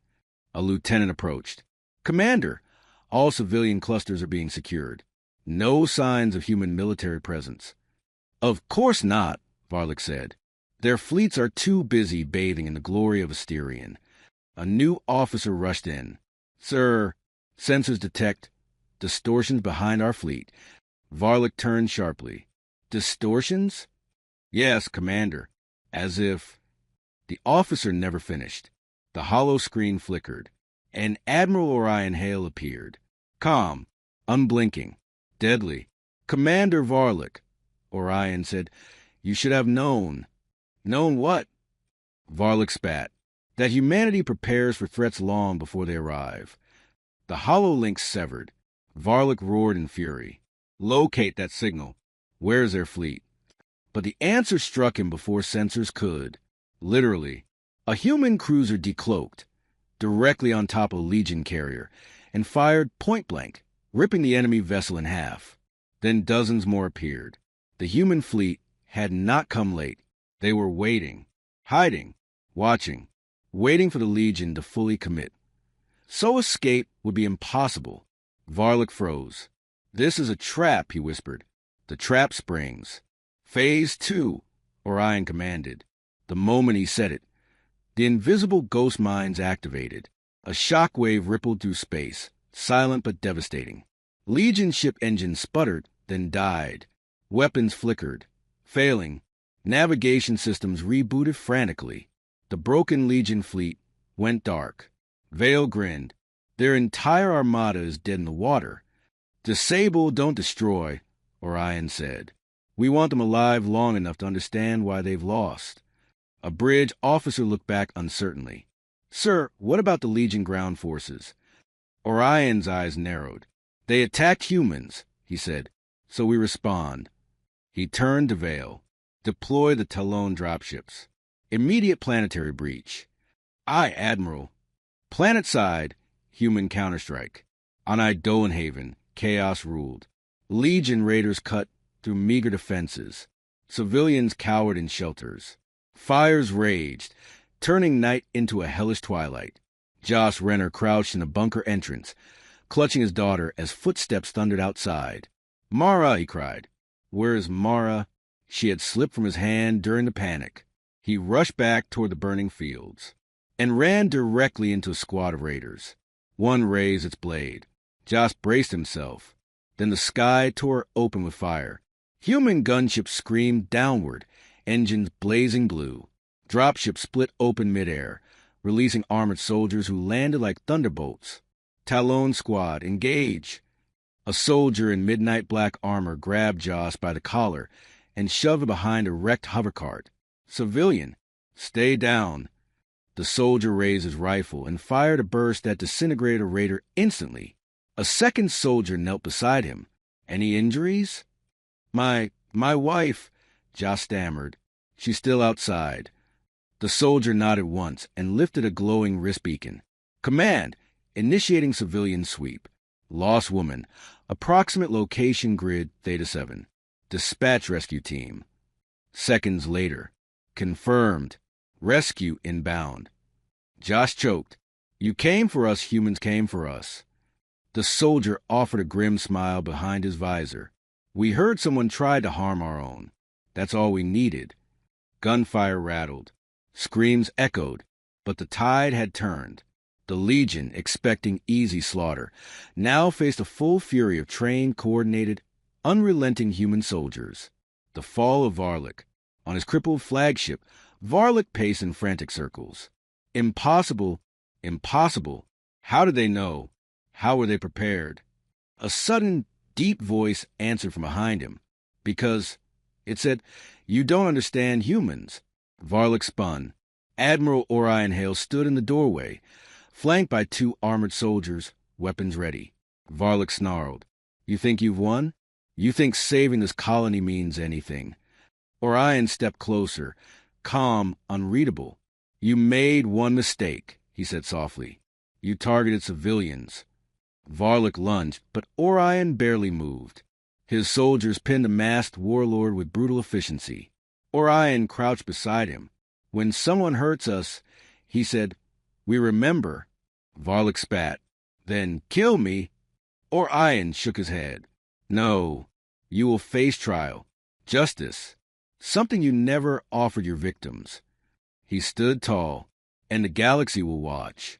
Speaker 1: A lieutenant approached. "Commander, all civilian clusters are being secured. No signs of human military presence." "Of course not," Varlik said. "Their fleets are too busy bathing in the glory of Asterion." A new officer rushed in. "Sir, sensors detect distortions behind our fleet." Varlik turned sharply. "Distortions?" "Yes, Commander. As if—" The officer never finished. The hollow screen flickered, and Admiral Orion Hale appeared. Calm, unblinking, deadly. "Commander Varlik," Orion said, "you should have known." "Known what?" Varlik spat. "That humanity prepares for threats long before they arrive." The hollow link severed. Varlik roared in fury. "Locate that signal. Where's their fleet?" But the answer struck him before sensors could. Literally, a human cruiser decloaked, directly on top of a Legion carrier, and fired point-blank, ripping the enemy vessel in half. Then dozens more appeared. The human fleet had not come late. They were waiting, hiding, watching, waiting for the Legion to fully commit. So escape would be impossible. Varlik froze. "This is a trap," he whispered. "The trap springs." "Phase 2, Orion commanded. The moment he said it, the invisible ghost mines activated. A shockwave rippled through space, silent but devastating. Legion ship engines sputtered, then died. Weapons flickered. Failing, navigation systems rebooted frantically. The broken Legion fleet went dark. Vale grinned. "Their entire armada is dead in the water." "Disable, don't destroy," Orion said. "We want them alive long enough to understand why they've lost." A bridge officer looked back uncertainly. "Sir, what about the Legion ground forces?" Orion's eyes narrowed. "They attacked humans," he said, "so we respond." He turned to Vale. "Deploy the Talon dropships. Immediate planetary breach." "Aye, Admiral." Planetside, human counterstrike. On Idolan Haven, chaos ruled. Legion raiders cut through meager defenses. Civilians cowered in shelters. Fires raged, turning night into a hellish twilight. Joss Renner crouched in a bunker entrance, clutching his daughter as footsteps thundered outside. "Mara!" he cried. "Where is Mara?" She had slipped from his hand during the panic. He rushed back toward the burning fields and ran directly into a squad of raiders. One raised its blade. Joss braced himself. Then the sky tore open with fire. Human gunships screamed downward, engines blazing blue. Dropships split open midair, releasing armored soldiers who landed like thunderbolts. "Talon squad, engage!" A soldier in midnight black armor grabbed Joss by the collar and shoved him behind a wrecked hovercart. "Civilian, stay down." The soldier raised his rifle and fired a burst that disintegrated a raider instantly. A second soldier knelt beside him. "Any injuries?" My wife," Joss stammered. "She's still outside." The soldier nodded once and lifted a glowing wrist beacon. "Command, initiating civilian sweep. Lost woman. Approximate location grid Theta 7. Dispatch rescue team." Seconds later. "Confirmed. Rescue inbound." Josh choked. "You came for us, humans came for us." The soldier offered a grim smile behind his visor. We heard someone tried to harm our own. That's all we needed. Gunfire rattled. Screams echoed. But the tide had turned. The Legion, expecting easy slaughter, now faced a full fury of trained, coordinated, unrelenting human soldiers. The fall of Varlik. On his crippled flagship, Varlik paced in frantic circles. Impossible. Impossible. How did they know? How were they prepared? A sudden, deep voice answered from behind him. Because, it said, you don't understand humans. Varlik spun. Admiral Orion Hale stood in the doorway, flanked by 2 armored soldiers, weapons ready. Varlik snarled. You think you've won? You think saving this colony means anything? Orion stepped closer, calm, unreadable. You made one mistake, he said softly. You targeted civilians. Varlik lunged, but Orion barely moved. His soldiers pinned a masked warlord with brutal efficiency. Orion crouched beside him. When someone hurts us, he said, we remember. Varlik spat. Then kill me. Orion shook his head. No, you will face trial. Justice. Something you never offered your victims. He stood tall, and the galaxy will watch.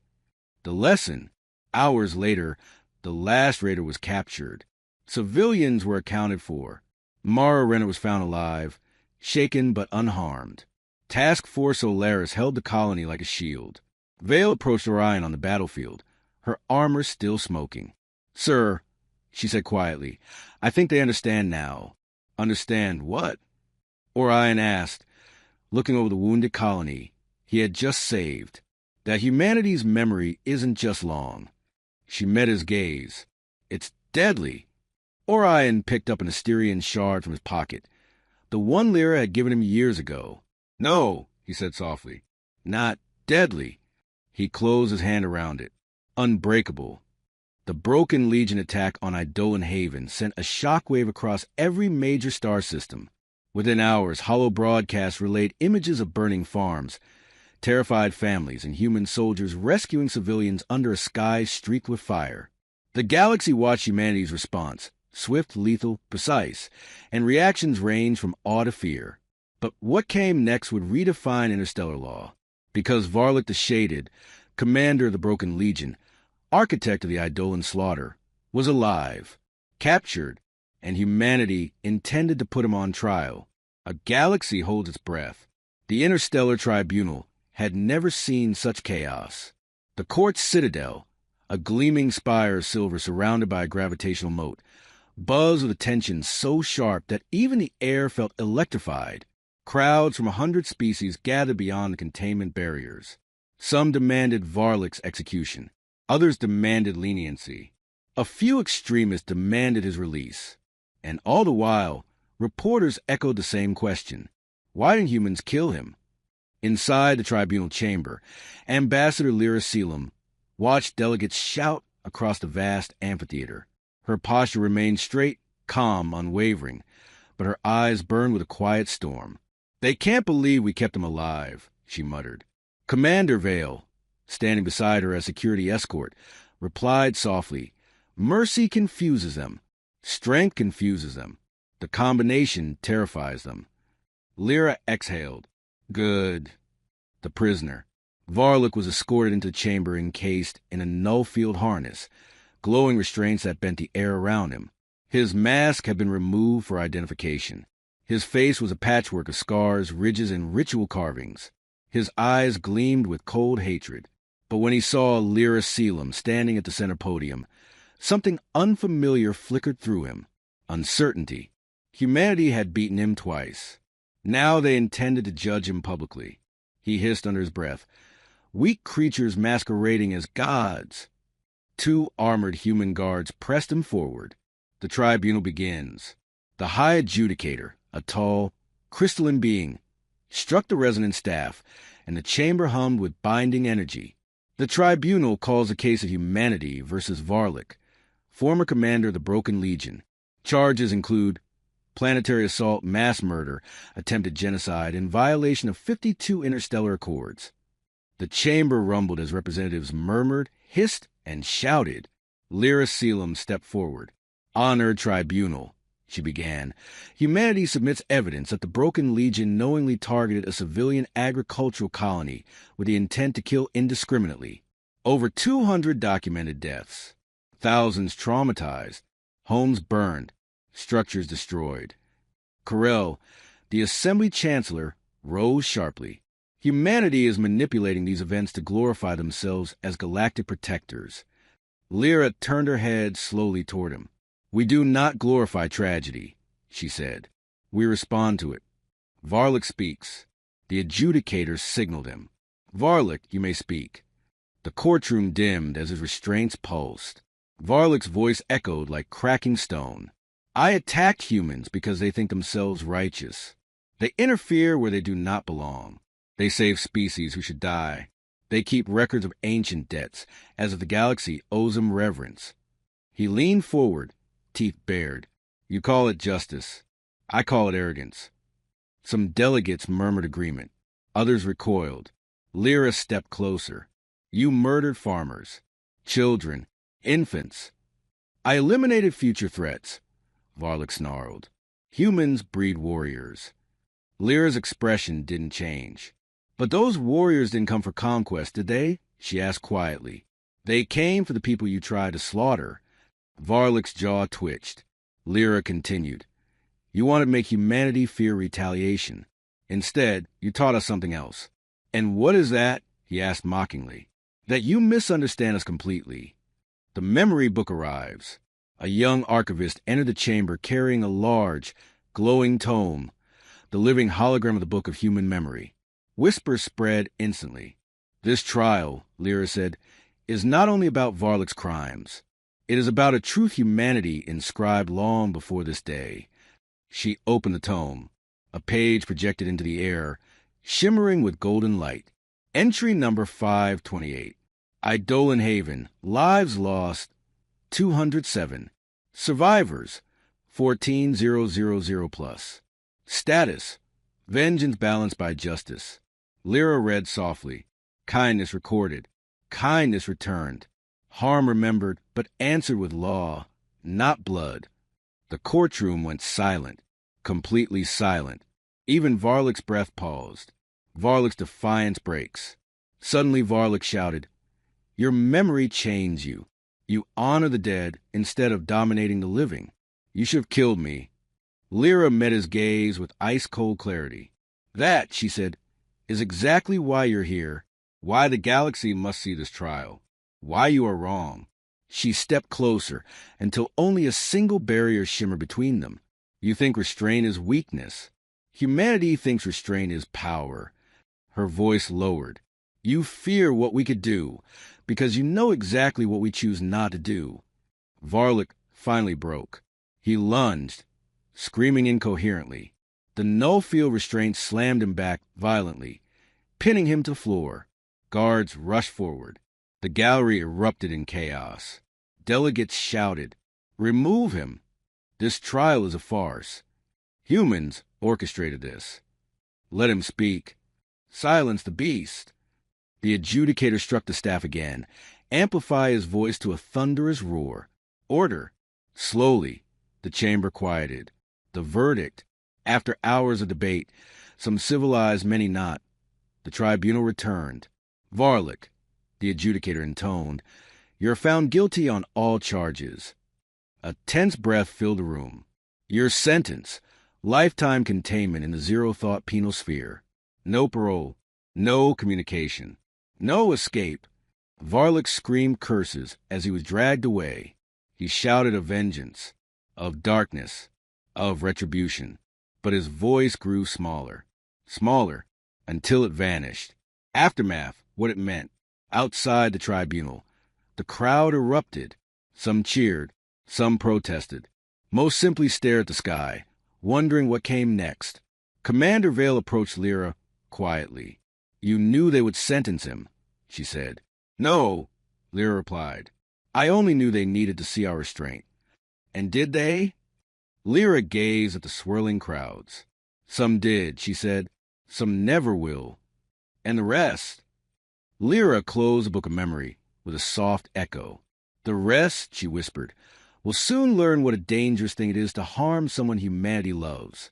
Speaker 1: The lesson. Hours later, the last raider was captured. Civilians were accounted for. Mara Renner was found alive, shaken but unharmed. Task Force Solaris held the colony like a shield. Vale approached Orion on the battlefield, her armor still smoking. Sir, she said quietly, I think they understand now. Understand what? Orion asked, looking over the wounded colony he had just saved, that humanity's memory isn't just long. She met his gaze. It's deadly. Orion picked up an Asterian shard from his pocket. The one Lyra had given him years ago. No, he said softly. Not deadly. He closed his hand around it. Unbreakable. The broken Legion attack on Eidolon Haven sent a shockwave across every major star system. Within hours, hollow broadcasts relayed images of burning farms, terrified families, and human soldiers rescuing civilians under a sky streaked with fire. The galaxy watched humanity's response, swift, lethal, precise, and reactions ranged from awe to fear. But what came next would redefine interstellar law. Because Varlik the Shaded, commander of the Broken Legion, architect of the Eidolon slaughter, was alive, captured, and humanity intended to put him on trial. A galaxy holds its breath. The Interstellar Tribunal had never seen such chaos. The court's citadel, a gleaming spire of silver surrounded by a gravitational moat, buzzed with a tension so sharp that even the air felt electrified. Crowds from 100 species gathered beyond the containment barriers. Some demanded Varlik's execution. Others demanded leniency. A few extremists demanded his release. And all the while, reporters echoed the same question. Why didn't humans kill him? Inside the tribunal chamber, Ambassador Lyra Selim watched delegates shout across the vast amphitheater. Her posture remained straight, calm, unwavering, but her eyes burned with a quiet storm. They can't believe we kept him alive, she muttered. Commander Vale, standing beside her as security escort, replied softly, Mercy confuses them. Strength confuses them. The combination terrifies them. Lyra exhaled. Good. The prisoner. Varlik was escorted into the chamber encased in a null-field harness, glowing restraints that bent the air around him. His mask had been removed for identification. His face was a patchwork of scars, ridges, and ritual carvings. His eyes gleamed with cold hatred. But when he saw Lyra Selim standing at the center podium, something unfamiliar flickered through him. Uncertainty. Humanity had beaten him twice. Now they intended to judge him publicly. He hissed under his breath, weak creatures masquerading as gods. 2 armored human guards pressed him forward. The tribunal begins. The High Adjudicator, a tall, crystalline being, struck the resonant staff, and the chamber hummed with binding energy. The tribunal calls the case of humanity versus Varlik, former commander of the Broken Legion. Charges include planetary assault, mass murder, attempted genocide, and violation of 52 interstellar accords. The chamber rumbled as representatives murmured, hissed, and shouted. Lyra Selim stepped forward. "Honored Tribunal," she began. "Humanity submits evidence that the Broken Legion knowingly targeted a civilian agricultural colony with the intent to kill indiscriminately. Over 200 documented deaths. Thousands traumatized. Homes burned. Structures destroyed." Corell, the Assembly Chancellor, rose sharply. "Humanity is manipulating these events to glorify themselves as galactic protectors." Lyra turned her head slowly toward him. "We do not glorify tragedy," she said. "We respond to it." Varlic speaks. The adjudicator signaled him. "Varlic, you may speak." The courtroom dimmed as his restraints pulsed. Varlic's voice echoed like cracking stone. "I attacked humans because they think themselves righteous. They interfere where they do not belong. They save species who should die. They keep records of ancient debts, as if the galaxy owes them reverence." He leaned forward, teeth bared. "You call it justice. I call it arrogance." Some delegates murmured agreement. Others recoiled. Lyra stepped closer. "You murdered farmers, children, infants." "I eliminated future threats," Varlic snarled. "Humans breed warriors." Lyra's expression didn't change. "But those warriors didn't come for conquest, did they?" she asked quietly. "They came for the people you tried to slaughter." Varlic's jaw twitched. Lyra continued. "You wanted to make humanity fear retaliation. Instead, you taught us something else." "And what is that?" he asked mockingly. "That you misunderstand us completely." The memory book arrives. A young archivist entered the chamber carrying a large, glowing tome, the living hologram of the Book of Human Memory. Whispers spread instantly. "This trial," Lyra said, "is not only about Varlic's crimes. It is about a truth humanity inscribed long before this day." She opened the tome. A page projected into the air, shimmering with golden light. Entry number 528. Eidolon Haven. Lives lost, 207. Survivors, 14,000 plus. Status, vengeance balanced by justice. Lyra read softly. Kindness recorded. Kindness returned. Harm remembered, but answered with law, not blood. The courtroom went silent, completely silent. Even Varlic's breath paused. Varlic's defiance breaks. Suddenly Varlic shouted, "Your memory chains you. You honor the dead instead of dominating the living. You should have killed me." Lyra met his gaze with ice-cold clarity. "That," she said, "is exactly why you're here, why the galaxy must see this trial, why you are wrong." She stepped closer until only a single barrier shimmered between them. "You think restraint is weakness. Humanity thinks restraint is power." Her voice lowered. "You fear what we could do, because you know exactly what we choose not to do." Varlic finally broke. He lunged, screaming incoherently. The null-field restraint slammed him back violently, pinning him to the floor. Guards rushed forward. The gallery erupted in chaos. Delegates shouted, "Remove him! This trial is a farce. Humans orchestrated this. Let him speak. Silence the beast." The adjudicator struck the staff again, amplifying his voice to a thunderous roar. "Order!" Slowly, the chamber quieted. The verdict, after hours of debate, some civilized, many not. The tribunal returned. "Varlic," the adjudicator intoned, "you're found guilty on all charges." A tense breath filled the room. "Your sentence, lifetime containment in the zero-thought penal sphere. No parole, no communication, no escape." Varlic screamed curses as he was dragged away. He shouted of vengeance, of darkness, of retribution. But his voice grew smaller, smaller, until it vanished. Aftermath, what it meant. Outside the tribunal, the crowd erupted. Some cheered, some protested. Most simply stared at the sky, wondering what came next. Commander Vale approached Lyra quietly. "You knew they would sentence him," she said. "No," Lyra replied. "I only knew they needed to see our restraint." "And did they?" Lyra gazed at the swirling crowds. "Some did," she said. "Some never will." "And the rest?" Lyra closed the book of memory with a soft echo. The rest, she whispered, will soon learn what a dangerous thing it is to harm someone humanity loves.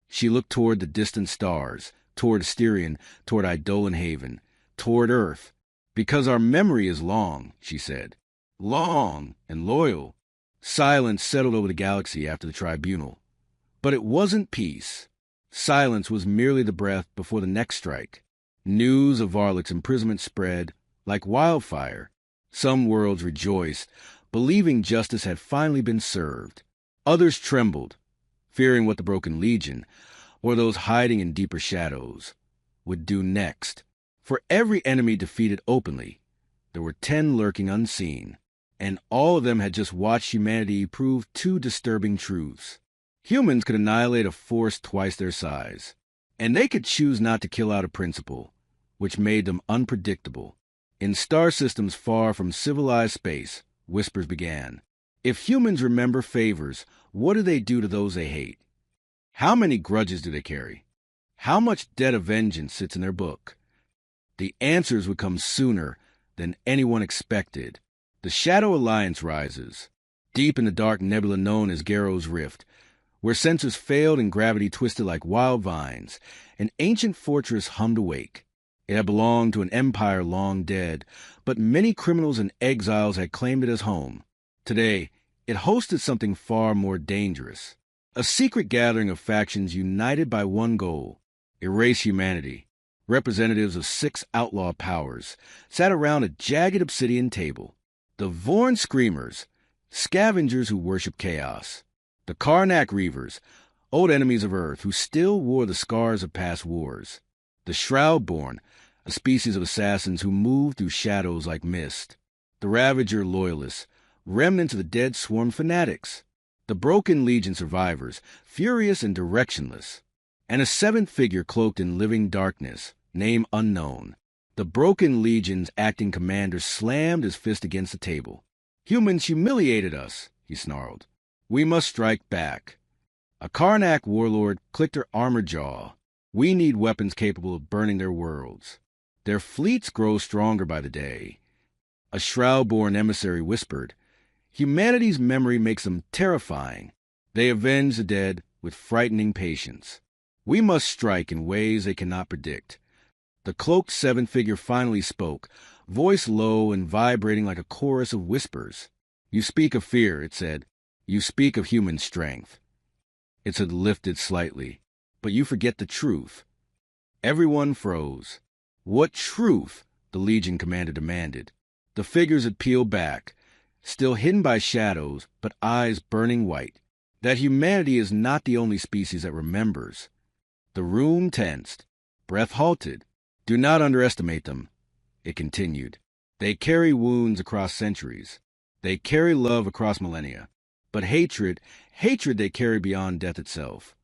Speaker 1: She looked toward the distant stars, toward Asterion, toward Eidolon Haven, toward Earth. Because our memory is long, she said. Long and loyal. Silence settled over the galaxy after the tribunal. But it wasn't peace. Silence was merely the breath before the next strike. News of Varlok's imprisonment spread like wildfire. Some worlds rejoiced, believing justice had finally been served. Others trembled, fearing what the Broken Legion, or those hiding in deeper shadows, would do next. For every enemy defeated openly, there were 10 lurking unseen, and all of them had just watched humanity prove 2 disturbing truths. Humans could annihilate a force twice their size, and they could choose not to kill out a principle, which made them unpredictable. In star systems far from civilized space, whispers began. If humans remember favors, what do they do to those they hate? How many grudges do they carry? How much debt of vengeance sits in their book? The answers would come sooner than anyone expected. The Shadow Alliance rises, deep in the dark nebula known as Garrow's Rift, where sensors failed and gravity twisted like wild vines. An ancient fortress hummed awake. It had belonged to an empire long dead, but many criminals and exiles had claimed it as home. Today, it hosted something far more dangerous. A secret gathering of factions united by one goal: erase humanity. Representatives of 6 outlaw powers sat around a jagged obsidian table. The Vorn Screamers, scavengers who worship chaos. The Karnak Reavers, old enemies of Earth who still wore the scars of past wars. The Shroudborn, a species of assassins who moved through shadows like mist. The Ravager Loyalists, remnants of the dead swarm fanatics. The Broken Legion survivors, furious and directionless. And a 7th figure cloaked in living darkness, name unknown. The Broken Legion's acting commander slammed his fist against the table. Humans humiliated us, he snarled. We must strike back. A Karnak warlord clicked her armored jaw. We need weapons capable of burning their worlds. Their fleets grow stronger by the day. A Shroudborn emissary whispered. Humanity's memory makes them terrifying. They avenge the dead with frightening patience. We must strike in ways they cannot predict. The cloaked 7th figure finally spoke, voice low and vibrating like a chorus of whispers. You speak of fear, it said. You speak of human strength. Its had lifted slightly, but you forget the truth. Everyone froze. What truth? The Legion commander demanded. The figures had peeled back, still hidden by shadows, but eyes burning white. That humanity is not the only species that remembers. The room tensed. Breath halted. Do not underestimate them, it continued. They carry wounds across centuries. They carry love across millennia. But hatred they carry beyond death itself.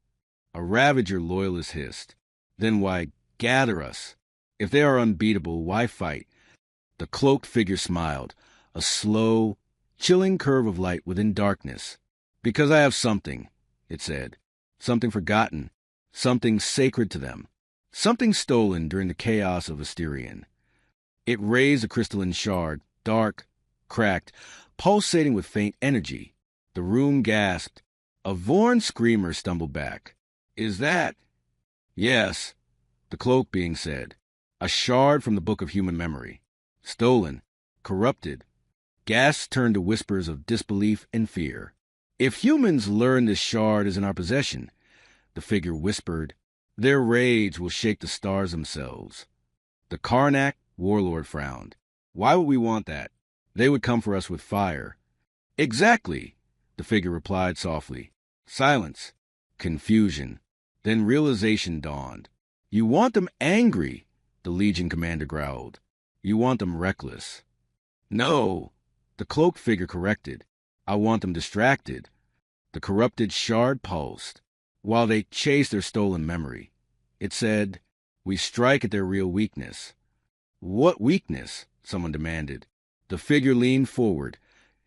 Speaker 1: A Ravager loyalist hissed. Then why gather us? If they are unbeatable, why fight? The cloaked figure smiled, a slow, chilling curve of light within darkness. Because I have something, it said. Something forgotten. Something sacred to them. Something stolen during the chaos of Asterion. It raised a crystalline shard, dark, cracked, pulsating with faint energy. The room gasped. A Vorn screamer stumbled back. Is that? Yes, the cloak being said. A shard from the book of human memory. Stolen. Corrupted. Gasps turned to whispers of disbelief and fear. If humans learn this shard is in our possession, the figure whispered, their rage will shake the stars themselves. The Karnak warlord frowned. Why would we want that? They would come for us with fire. Exactly, the figure replied softly. Silence. Confusion. Then realization dawned. You want them angry, the Legion commander growled. You want them reckless. No, the cloaked figure corrected. I want them distracted. The corrupted shard pulsed, while they chased their stolen memory. It said, we strike at their real weakness. What weakness? Someone demanded. The figure leaned forward,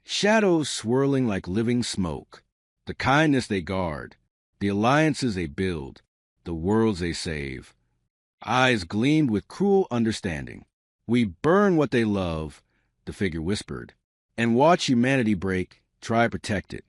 Speaker 1: shadows swirling like living smoke. The kindness they guard, the alliances they build, the worlds they save. Eyes gleamed with cruel understanding. We burn what they love, the figure whispered. And watch humanity break, try to protect it.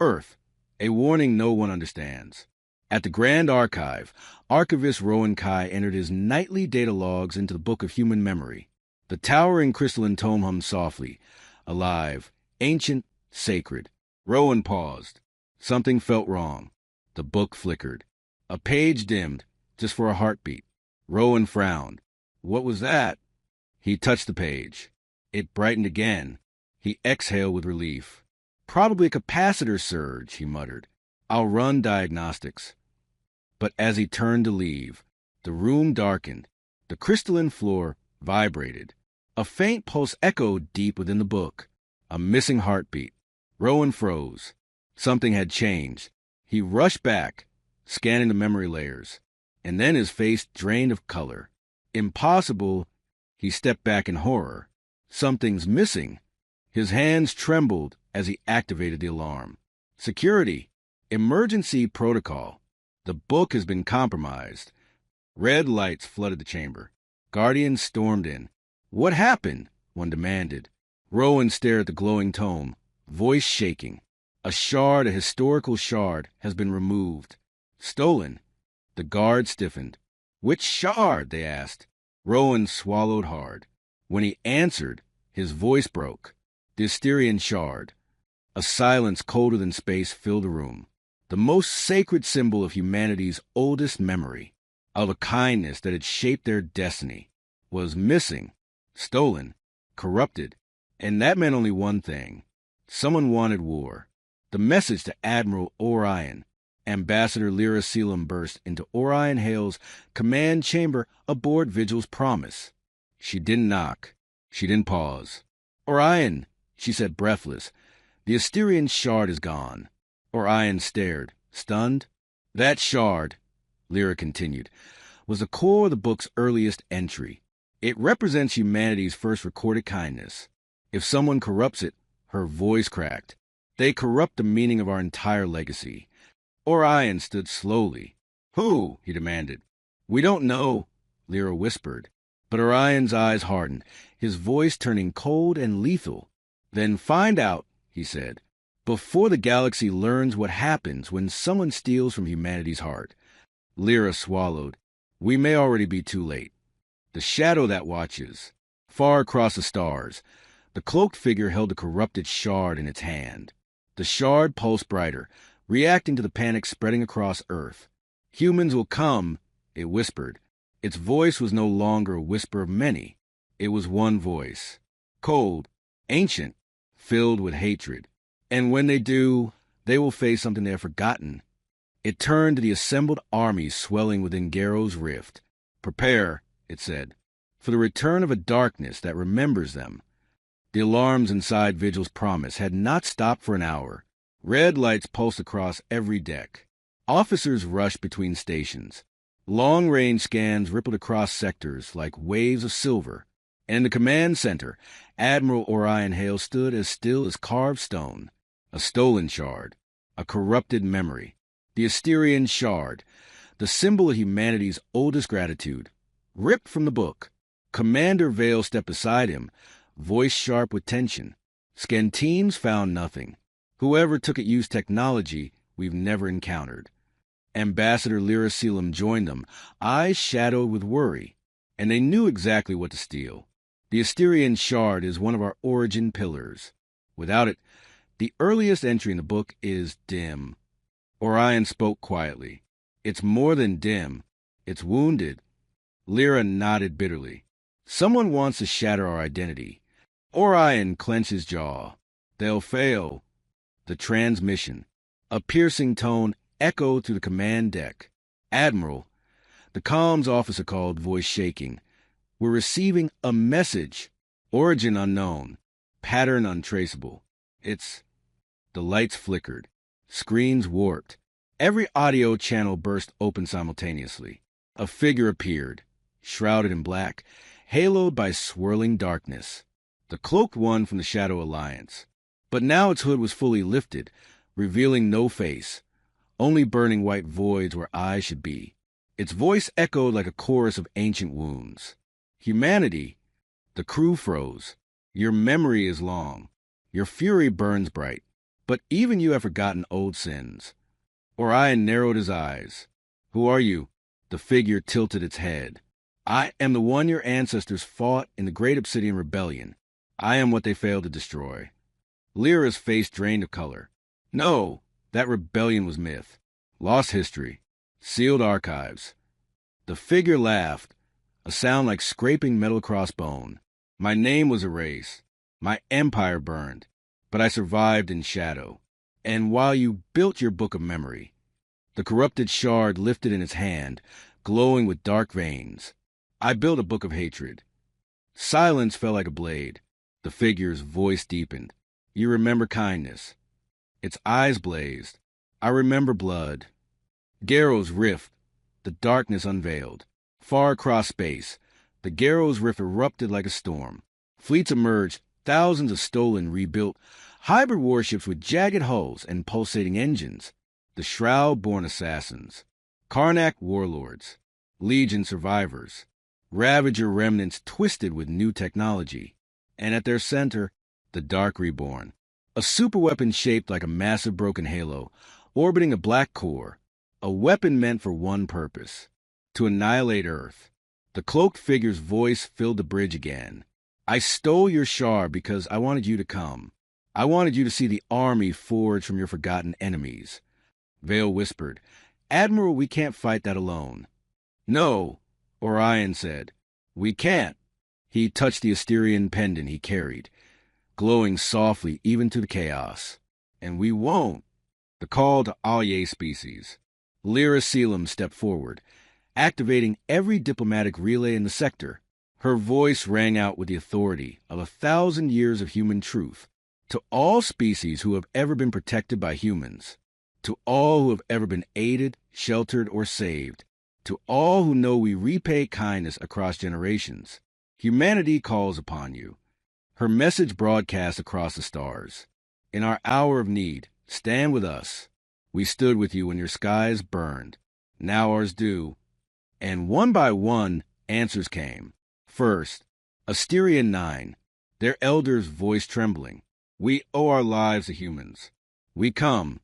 Speaker 1: Earth, a warning no one understands. At the Grand Archive, archivist Rowan Kai entered his nightly data logs into the Book of Human Memory. The towering crystalline tome hummed softly, alive, ancient, sacred. Rowan paused. Something felt wrong. The book flickered. A page dimmed, just for a heartbeat. Rowan frowned. What was that? He touched the page. It brightened again. He exhaled with relief. Probably a capacitor surge, he muttered. I'll run diagnostics. But as he turned to leave, the room darkened. The crystalline floor vibrated. A faint pulse echoed deep within the book. A missing heartbeat. Rowan froze. Something had changed. He rushed back, scanning the memory layers. And then his face drained of color. Impossible. He stepped back in horror. Something's missing. His hands trembled as he activated the alarm. Security. Emergency protocol. The book has been compromised. Red lights flooded the chamber. Guardians stormed in. What happened? One demanded. Rowan stared at the glowing tome, voice shaking. A historical shard, has been removed. Stolen. The guard stiffened. Which shard? They asked. Rowan swallowed hard. When he answered, his voice broke. The Asterian shard. A silence colder than space filled the room. The most sacred symbol of humanity's oldest memory, of a kindness that had shaped their destiny, was missing, stolen, corrupted. And that meant only one thing. Someone wanted war. The message to Admiral Orion. Ambassador Lyra Selim burst into Orion Hale's command chamber aboard Vigil's Promise. She didn't knock. She didn't pause. Orion, she said breathless. The Asterian shard is gone. Orion stared, stunned. That shard, Lyra continued, was the core of the book's earliest entry. It represents humanity's first recorded kindness. If someone corrupts it, her voice cracked. They corrupt the meaning of our entire legacy. Orion stood slowly. Who? He demanded. We don't know, Lyra whispered. But Orion's eyes hardened, his voice turning cold and lethal. Then find out, he said, before the galaxy learns what happens when someone steals from humanity's heart. Lyra swallowed. We may already be too late. The shadow that watches. Far across the stars, the cloaked figure held a corrupted shard in its hand. The shard pulsed brighter, reacting to the panic spreading across Earth. Humans will come, it whispered. Its voice was no longer a whisper of many. It was one voice. Cold, ancient, filled with hatred. And when they do, they will face something they have forgotten. It turned to the assembled armies swelling within Garrow's rift. Prepare, it said, for the return of a darkness that remembers them. The alarms inside Vigil's Promise had not stopped for an hour. Red lights pulsed across every deck. Officers rushed between stations. Long-range scans rippled across sectors like waves of silver. And in the command center, Admiral Orion Hale stood as still as carved stone. A stolen shard. A corrupted memory. The Asterian shard. The symbol of humanity's oldest gratitude. Ripped from the book. Commander Vale stepped beside him, voice sharp with tension. Scan teams found nothing. Whoever took it used technology we've never encountered. Ambassador Lyra Selim joined them, eyes shadowed with worry. And they knew exactly what to steal. The Asterian shard is one of our origin pillars. Without it, the earliest entry in the book is dim. Orion spoke quietly. It's more than dim. It's wounded. Lyra nodded bitterly. Someone wants to shatter our identity. Orion clenched his jaw. They'll fail. The transmission. A piercing tone echoed through the command deck. Admiral, the comms officer called, voice shaking. We're receiving a message. Origin unknown. Pattern untraceable. The lights flickered. Screens warped. Every audio channel burst open simultaneously. A figure appeared, shrouded in black, haloed by swirling darkness. The cloaked one from the Shadow Alliance. But now its hood was fully lifted, revealing no face, only burning white voids where eyes should be. Its voice echoed like a chorus of ancient wounds. Humanity, the crew froze. Your memory is long. Your fury burns bright, but even you have forgotten old sins. Orion narrowed his eyes. Who are you? The figure tilted its head. I am the one your ancestors fought in the Great Obsidian Rebellion. I am what they failed to destroy. Lyra's face drained of color. No, that rebellion was myth. Lost history. Sealed archives. The figure laughed, a sound like scraping metal across bone. My name was erased. My empire burned. But I survived in shadow. And while you built your book of memory, the corrupted shard lifted in its hand, glowing with dark veins. I built a book of hatred. Silence fell like a blade. The figure's voice deepened. You remember kindness. Its eyes blazed. I remember blood. Garrow's rift. The darkness unveiled. Far across space, the Garrow's rift erupted like a storm. Fleets emerged, thousands of stolen, rebuilt, hybrid warships with jagged hulls and pulsating engines. The Shroud-born assassins. Karnak warlords. Legion survivors. Ravager remnants twisted with new technology. And at their center, the Dark Reborn. A superweapon shaped like a massive broken halo, orbiting a black core. A weapon meant for one purpose: to annihilate Earth. The cloaked figure's voice filled the bridge again. I stole your shard because I wanted you to come. I wanted you to see the army forged from your forgotten enemies. Vale whispered, Admiral, we can't fight that alone. No, Orion said. We can't. He touched the Asterian pendant he carried, glowing softly even to the chaos. And we won't. The call to Alye species. Lyra Selim stepped forward, activating every diplomatic relay in the sector. Her voice rang out with the authority of 1,000 years of human truth. To all species who have ever been protected by humans, to all who have ever been aided, sheltered, or saved, to all who know we repay kindness across generations, humanity calls upon you. Her message broadcasts across the stars. In our hour of need, stand with us. We stood with you when your skies burned. Now ours do. And one by one, answers came. First, Asterian 9, their elders' voice trembling. We owe our lives to humans. We come.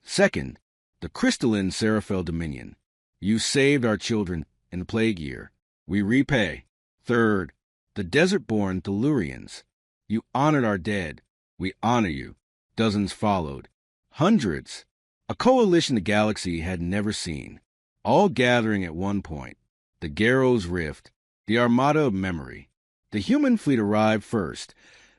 Speaker 1: Second, the crystalline Seraphel Dominion. You saved our children in the plague year. We repay. Third, the desert-born Tellurians. You honored our dead. We honor you. Dozens followed. Hundreds. A coalition the galaxy had never seen. All gathering at one point. The Garrow's Rift. The Armada of Memory. The human fleet arrived first.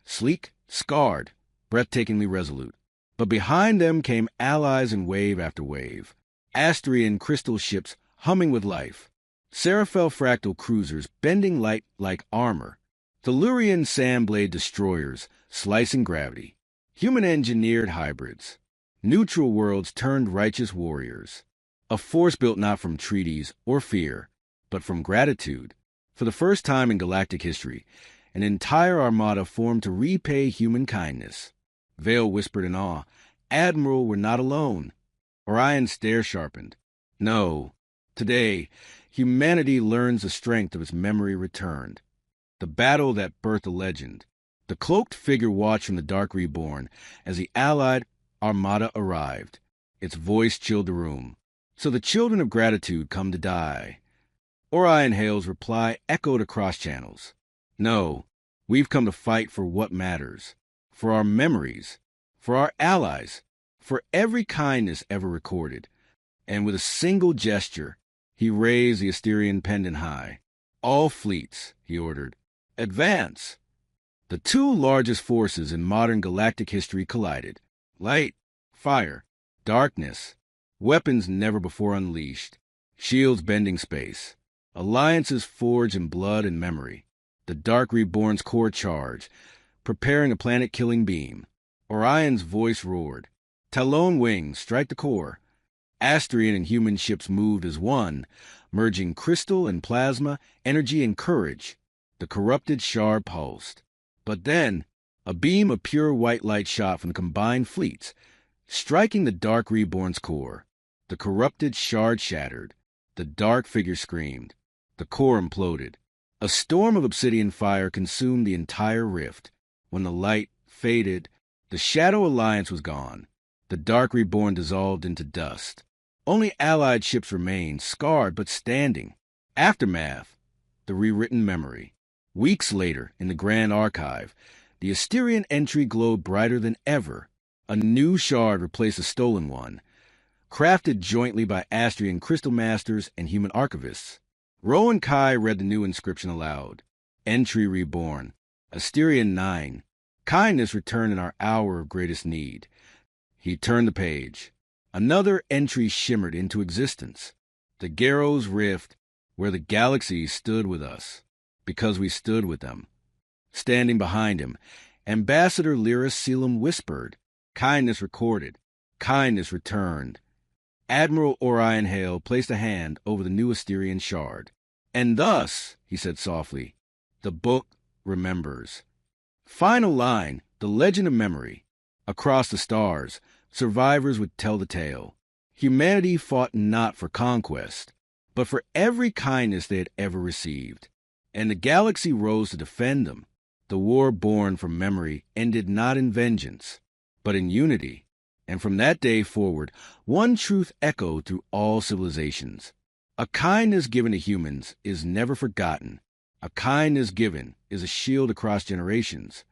Speaker 1: Sleek, scarred, breathtakingly resolute. But behind them came allies in wave after wave. Asterian crystal ships humming with life. Seraphel fractal cruisers bending light like armor. Tellurian sandblade destroyers slicing gravity. Human-engineered hybrids. Neutral worlds turned righteous warriors. A force built not from treaties or fear, but from gratitude. For the first time in galactic history, an entire armada formed to repay human kindness. Vale whispered in awe, Admiral, we're not alone. Orion's stare sharpened. No. Today, humanity learns the strength of its memory returned. The battle that birthed a legend. The cloaked figure watched from the Dark Reborn as the allied armada arrived. Its voice chilled the room. So the children of gratitude come to die. Orion Hale's reply echoed across channels. No, we've come to fight for what matters. For our memories. For our allies. For every kindness ever recorded. And with a single gesture, he raised the Asterian pendant high. All fleets, he ordered, advance. The two largest forces in modern galactic history collided. Light, fire, darkness, weapons never before unleashed, shields bending space, alliances forged in blood and memory. The Dark Reborn's core charge, preparing a planet-killing beam. Orion's voice roared. Talon wings strike the core. Asterian and human ships moved as one, merging crystal and plasma, energy and courage. The corrupted shard pulsed. But then, a beam of pure white light shot from the combined fleets, striking the Dark Reborn's core. The corrupted shard shattered. The dark figure screamed. The core imploded. A storm of obsidian fire consumed the entire rift. When the light faded, The Shadow Alliance was gone. The Dark Reborn dissolved into dust. Only Allied ships remained, scarred but standing. Aftermath, the rewritten memory. Weeks later, in the Grand Archive, the Asterian entry glowed brighter than ever. A new shard replaced a stolen one, crafted jointly by Astrian crystal masters and human archivists. Ro and Kai read the new inscription aloud. Entry reborn. Asterian 9. Kindness returned in our hour of greatest need. He turned the page. Another entry shimmered into existence. The Garrow's Rift, where the galaxies stood with us, because we stood with them. Standing behind him, Ambassador Lyra Selim whispered. Kindness recorded. Kindness returned. Admiral Orion Hale placed a hand over the new Asterian shard. And thus, he said softly, the book remembers. Final line, the legend of memory. Across the stars, survivors would tell the tale. Humanity fought not for conquest, but for every kindness they had ever received. And the galaxy rose to defend them. The war born from memory ended not in vengeance, but in unity. And from that day forward, one truth echoed through all civilizations. A kindness given to humans is never forgotten. A kindness given is a shield across generations.